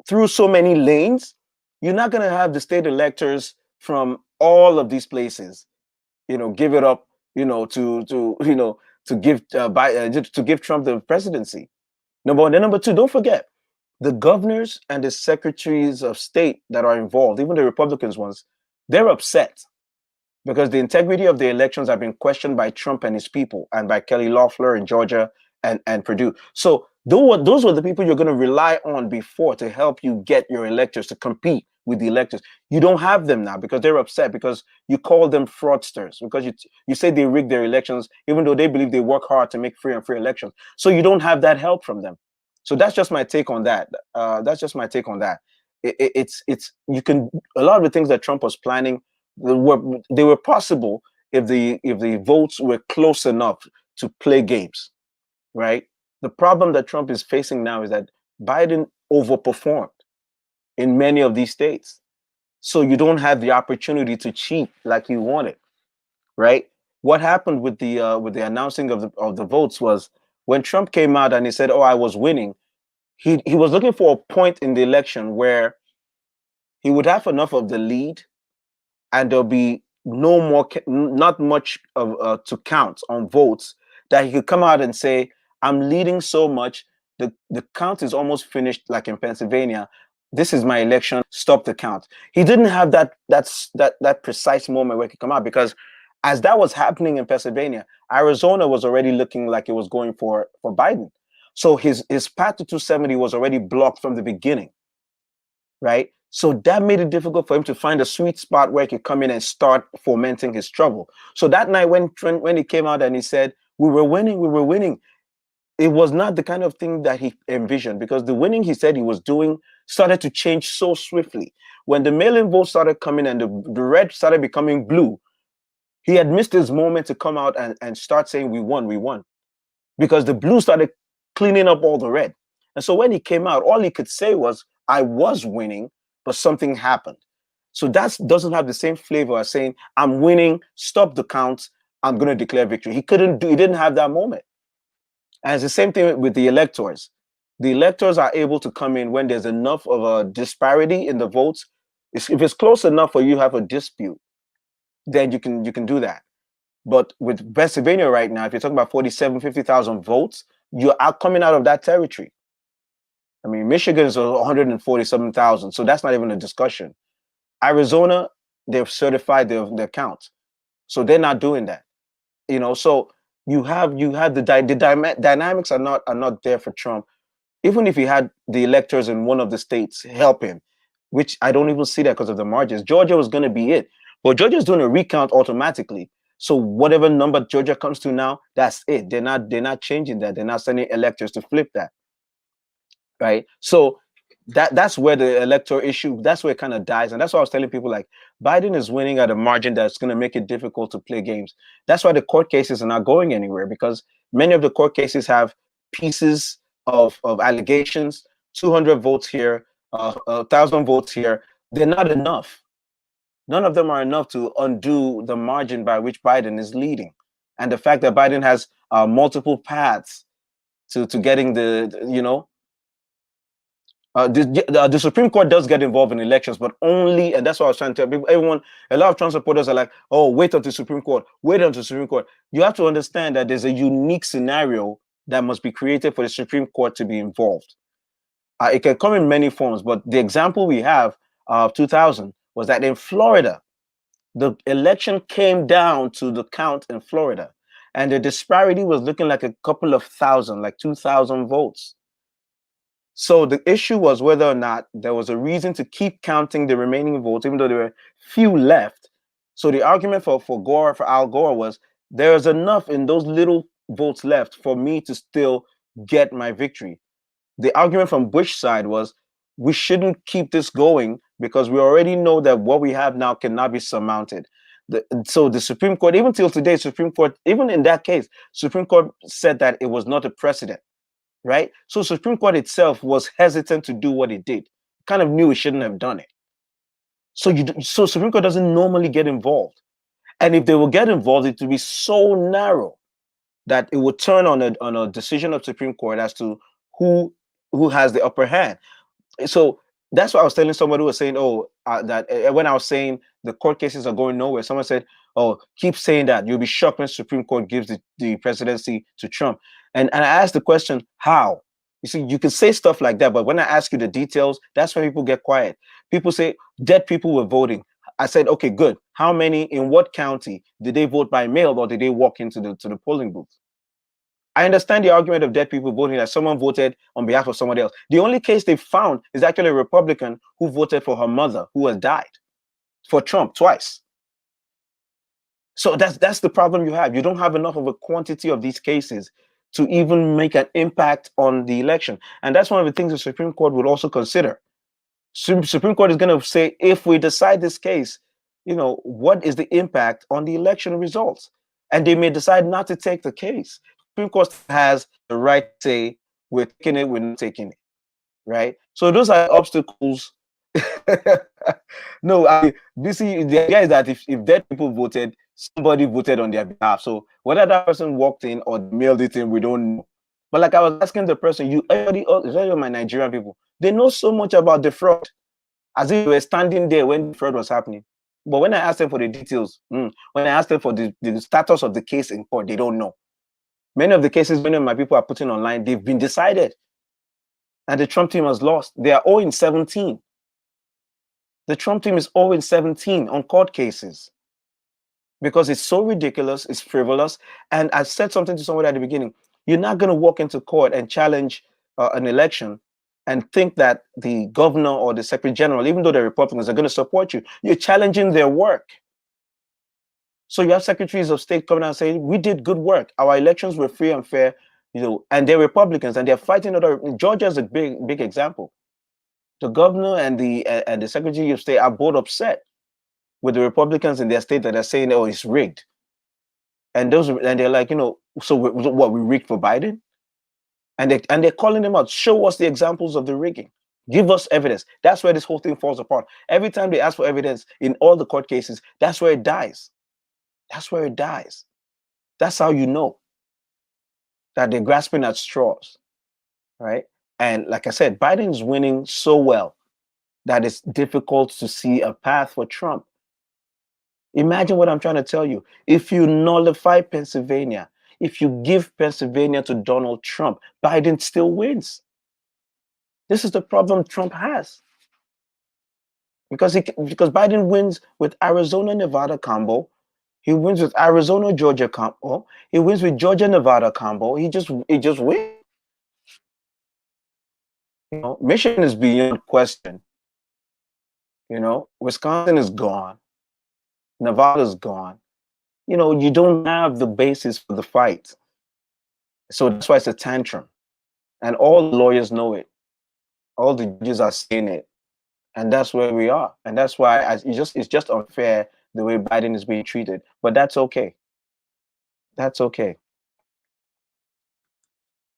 through so many lanes, you're not going to have the state electors from all of these places, give it up, to give Trump the presidency. Number one. Then number two, don't forget the governors and the secretaries of state that are involved, even the Republicans ones, they're upset because the integrity of the elections have been questioned by Trump and his people and by Kelly Loeffler in Georgia and Purdue. So those were the people you're going to rely on before to help you get your electors to compete with the electors. You don't have them now because they're upset because you call them fraudsters, because you say they rigged their elections, even though they believe they work hard to make free and fair elections. So you don't have that help from them. So that's just my take on that. It's you can, a lot of the things that Trump was planning, they were possible if the votes were close enough to play games, right? The problem that Trump is facing now is that Biden overperformed in many of these states, so you don't have the opportunity to cheat like you wanted, right? What happened with the announcing of the votes was when Trump came out and he said, "Oh, I was winning." He was looking for a point in the election where he would have enough of the lead and there'll be not much of to count on votes, that he could come out and say, "I'm leading so much, the count is almost finished, like in Pennsylvania. This is my election. Stop the count." He didn't have that precise moment where he could come out, because as that was happening in Pennsylvania, Arizona was already looking like it was going for Biden. So his path to 270 was already blocked from the beginning, right? So that made it difficult for him to find a sweet spot where he could come in and start fomenting his trouble. So that night when he came out and he said, we were winning, it was not the kind of thing that he envisioned, because the winning he said he was doing started to change so swiftly. When the mail-in votes started coming and the red started becoming blue, he had missed his moment to come out and start saying, we won, because the blue started cleaning up all the red. And so when he came out, all he could say was, I was winning, but something happened. So that doesn't have the same flavor as saying, I'm winning, stop the count, I'm going to declare victory. He didn't have that moment. And it's the same thing with the electors. The electors are able to come in when there's enough of a disparity in the votes. If it's close enough for you to have a dispute, then you can do that. But with Pennsylvania right now, if you're talking about 50,000 votes, you're coming out of that territory. I mean, Michigan is 147,000, so that's not even a discussion. Arizona, they've certified their count, so they're not doing that. So you have the dynamics are not there for Trump. Even if he had the electors in one of the states help him, which I don't even see that because of the margins. Georgia was going to be it, but Georgia's doing a recount automatically. So whatever number Georgia comes to now, that's it. They're not changing that. They're not sending electors to flip that. Right. So that's where the electoral issue, that's where it kind of dies. And that's why I was telling people, like, Biden is winning at a margin that's going to make it difficult to play games. That's why the court cases are not going anywhere, because many of the court cases have pieces of allegations, 200 votes here, 1,000 votes here. They're not enough. None of them are enough to undo the margin by which Biden is leading. And the fact that Biden has multiple paths to getting the Supreme Court does get involved in elections, but only, and that's what I was trying to tell people. Everyone, a lot of Trump supporters are like, oh, wait until the Supreme Court, wait until the Supreme Court. You have to understand that there's a unique scenario that must be created for the Supreme Court to be involved. It can come in many forms, but the example we have of 2000 was that in Florida, the election came down to the count in Florida, and the disparity was looking like a couple of thousand, like 2,000 votes. So the issue was whether or not there was a reason to keep counting the remaining votes, even though there were few left. So the argument for Al Gore was, there's enough in those little votes left for me to still get my victory. The argument from Bush's side was, we shouldn't keep this going because we already know that what we have now cannot be surmounted. So the Supreme Court, even till today, Supreme Court, even in that case, Supreme Court said that it was not a precedent. Right? So Supreme Court itself was hesitant to do what it did. Kind of knew it shouldn't have done it. So Supreme Court doesn't normally get involved. And if they will get involved, it will be so narrow that it would turn on a decision of Supreme Court as to who has the upper hand. So that's what I was telling somebody who was saying, when I was saying the court cases are going nowhere, someone said, oh, keep saying that. You'll be shocked when Supreme Court gives the presidency to Trump. And I asked the question, how? You see, you can say stuff like that, but when I ask you the details, that's when people get quiet. People say dead people were voting. I said, okay, good. How many, in what county did they vote by mail, or did they walk into the polling booth? I understand the argument of dead people voting, that someone voted on behalf of someone else. The only case they found is actually a Republican who voted for her mother, who has died, for Trump twice. So that's the problem you have. You don't have enough of a quantity of these cases to even make an impact on the election. And that's one of the things the Supreme Court would also consider. Supreme Court is going to say, if we decide this case, what is the impact on the election results? And they may decide not to take the case. Supreme Court has the right to say, we're taking it, we're not taking it, right? So those are obstacles. No, the idea is that if dead people voted, somebody voted on their behalf. So whether that person walked in or mailed it in, we don't know. But like I was asking the person, especially my Nigerian people, they know so much about the fraud, as if they were standing there when the fraud was happening. But when I asked them for the details, when I asked them for the status of the case in court, they don't know. Many of the cases many of my people are putting online, they've been decided. And the Trump team has lost. They are 0-17. The Trump team is 0-17 on court cases because it's so ridiculous, it's frivolous. And I said something to someone at the beginning. You're not going to walk into court and challenge an election and think that the governor or the secretary general, even though they're Republicans, are going to support you. You're challenging their work. So you have secretaries of state coming out and saying, we did good work. Our elections were free and fair, and they're Republicans and they're fighting Georgia is a big example. The governor and the secretary of state are both upset with the Republicans in their state that are saying, oh, it's rigged. And they're like, so we rigged for Biden? And they're calling them out. Show us the examples of the rigging. Give us evidence. That's where this whole thing falls apart. Every time they ask for evidence in all the court cases, that's where it dies. That's where it dies. That's how you know that they're grasping at straws, right? And like I said, Biden's winning so well that it's difficult to see a path for Trump. Imagine what I'm trying to tell you. If you nullify Pennsylvania, if you give Pennsylvania to Donald Trump, Biden still wins. This is the problem Trump has. Because Biden wins with Arizona, Nevada combo. He wins with Arizona, Georgia combo. He wins with Georgia, Nevada combo. He just wins. Michigan is beyond question. Wisconsin is gone. Nevada's gone. you don't have the basis for the fight. So that's why it's a tantrum. And all the lawyers know it. All the judges are saying it. And that's where we are. And that's why it's just unfair the way Biden is being treated. But that's okay. That's okay.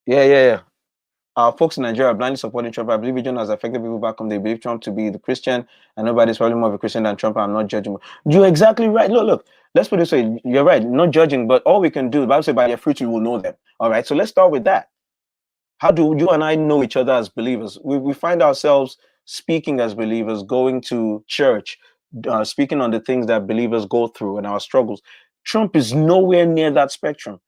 Yeah. Folks in Nigeria are blindly supporting Trump. I believe region has affected people back home. They believe Trump to be the Christian, and nobody's probably more of a Christian than Trump. I'm not judging. You're exactly right. Look. Let's put it this way. You're right. Not judging, but all we can do, the Bible says, by their fruits you will know them. All right. So let's start with that. How do you and I know each other as believers? We find ourselves speaking as believers, going to church, speaking on the things that believers go through and our struggles. Trump is nowhere near that spectrum.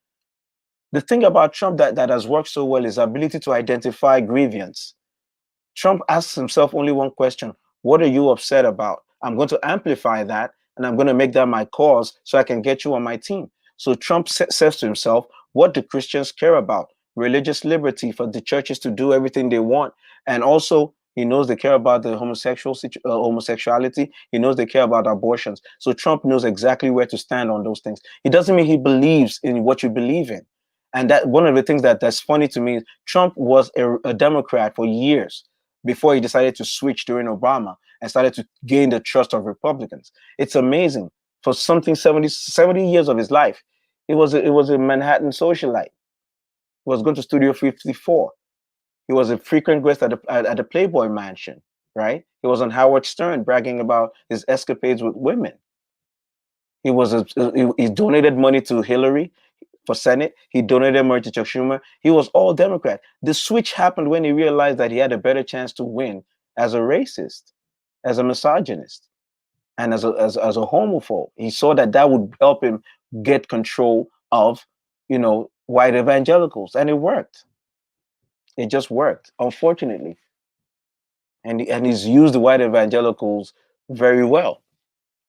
The thing about Trump that has worked so well is ability to identify grievance. Trump asks himself only one question: what are you upset about? I'm going to amplify that, and I'm going to make that my cause so I can get you on my team. So Trump says to himself, what do Christians care about? Religious liberty, for the churches to do everything they want. And also, he knows they care about the homosexuality. He knows they care about abortions. So Trump knows exactly where to stand on those things. It doesn't mean he believes in what you believe in. And that one of the things that's funny to me is Trump was a Democrat for years before he decided to switch during Obama and started to gain the trust of Republicans. It's amazing. For something 70 years of his life, it was a Manhattan socialite. He was going to Studio 54. He was a frequent guest at the Playboy Mansion, right? He was on Howard Stern bragging about his escapades with women. He donated money to Hillary for Senate. He donated money to Chuck Schumer. He was all Democrat. The switch happened when he realized that he had a better chance to win as a racist, as a misogynist, and as a homophobe. He saw that would help him get control of, white evangelicals, and it worked. It just worked, unfortunately. And he's used the white evangelicals very well.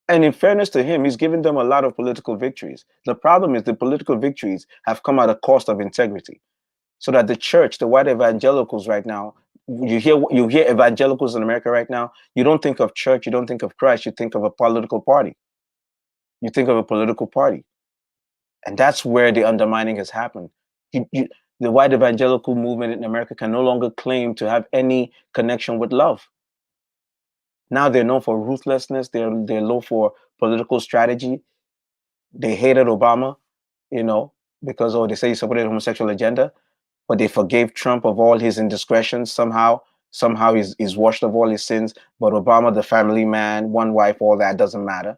And in fairness to him, he's given them a lot of political victories. The problem is the political victories have come at a cost of integrity. So that the church, the white evangelicals right now, you hear evangelicals in America right now, you don't think of church, you don't think of Christ, you think of a political party. You think of a political party. And that's where the undermining has happened. The white evangelical movement in America can no longer claim to have any connection with love. Now they're known for ruthlessness. They're known for political strategy. They hated Obama, because they say he supported the homosexual agenda, but they forgave Trump of all his indiscretions. Somehow he's washed of all his sins. But Obama, the family man, one wife, all that doesn't matter.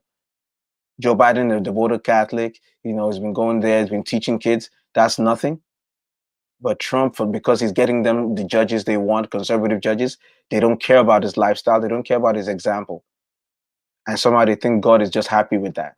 Joe Biden, a devoted Catholic, he's been going there, he's been teaching kids. That's nothing. But Trump, because he's getting them the judges they want, conservative judges, they don't care about his lifestyle. They don't care about his example. And somehow they think God is just happy with that.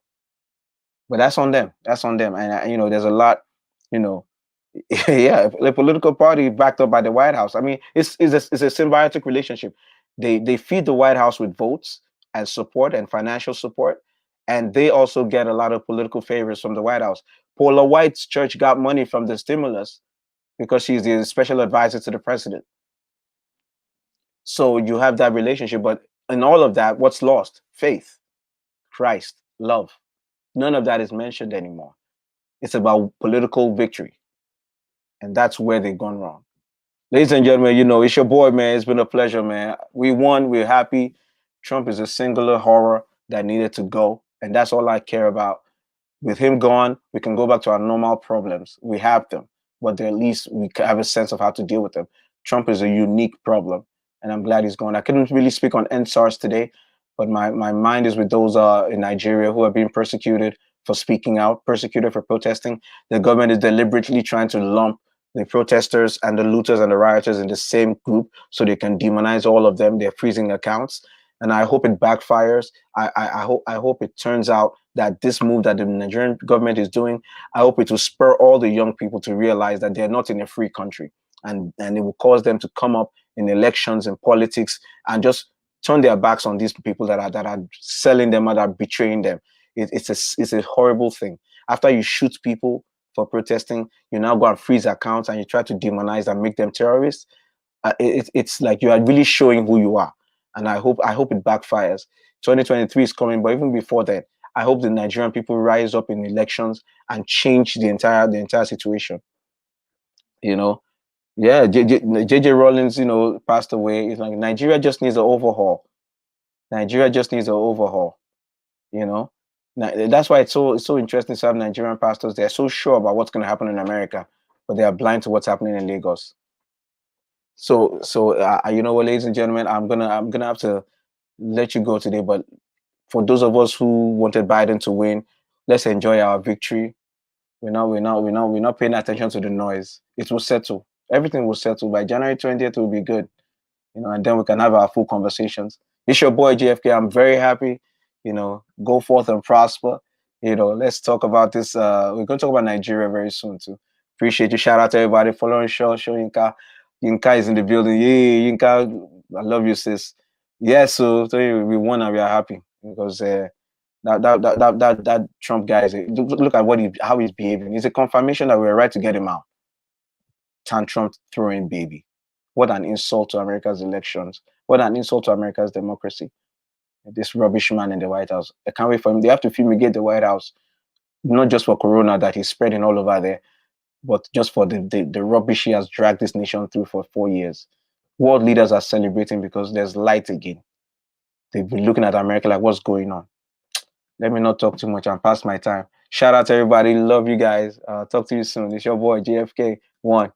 But that's on them. That's on them. And, there's a lot, yeah, the political party backed up by the White House. I mean, it's a symbiotic relationship. They feed the White House with votes and support and financial support. And they also get a lot of political favors from the White House. Paula White's church got money from the stimulus because she's the special advisor to the president. So you have that relationship, but in all of that, what's lost? Faith, Christ, love. None of that is mentioned anymore. It's about political victory. And that's where they've gone wrong. Ladies and gentlemen, it's your boy, man. It's been a pleasure, man. We won. We're happy. Trump is a singular horror that needed to go. And that's all I care about. With him gone, we can go back to our normal problems. We have them, but at least we have a sense of how to deal with them. Trump is a unique problem, and I'm glad he's gone. I couldn't really speak on NSARS today, but my mind is with those in Nigeria who are being persecuted for speaking out, persecuted for protesting. The government is deliberately trying to lump the protesters and the looters and the rioters in the same group so they can demonize all of them. They're freezing accounts. And I hope it backfires. I hope it turns out that this move that the Nigerian government is doing, I hope it will spur all the young people to realize that they're not in a free country, and it will cause them to come up in elections and politics and just turn their backs on these people that are selling them or that are betraying them. It's a horrible thing. After you shoot people for protesting, you now go and freeze accounts and you try to demonize and make them terrorists. It's like you are really showing who you are. And I hope it backfires. 2023 is coming, but even before that, I hope the Nigerian people rise up in elections and change the entire situation. You know, yeah, JJ Rollins, passed away. It's like Nigeria just needs an overhaul. Nigeria just needs an overhaul. You know, that's why it's so interesting to have Nigerian pastors. They're so sure about what's going to happen in America, but they are blind to what's happening in Lagos. So you know what, ladies and gentlemen, I'm gonna have to let you go today. But for those of us who wanted Biden to win, let's enjoy our victory. We're not paying attention to the noise. It will settle. Everything will settle by January 20th. It will be good, and then we can have our full conversations. It's your boy JFK. I'm very happy. Go forth and prosper. Let's talk about this. We're going to talk about Nigeria very soon too. Appreciate you. Shout out to everybody following show Yinka. Yinka is in the building. Yeah, Yinka, I love you, sis. Yeah, so we won and we are happy because that Trump guy look at how he's behaving. It's a confirmation that we're right to get him out. Tantrum throwing baby. What an insult to America's elections. What an insult to America's democracy. This rubbish man in the White House. I can't wait for him. They have to fumigate the White House, not just for Corona that he's spreading all over there, but just for the rubbish he has dragged this nation through for 4 years. World leaders are celebrating because there's light again. They've been looking at America like, what's going on? Let me not talk too much. I'm past my time. Shout out to everybody. Love you guys. Talk to you soon. It's your boy, JFK1.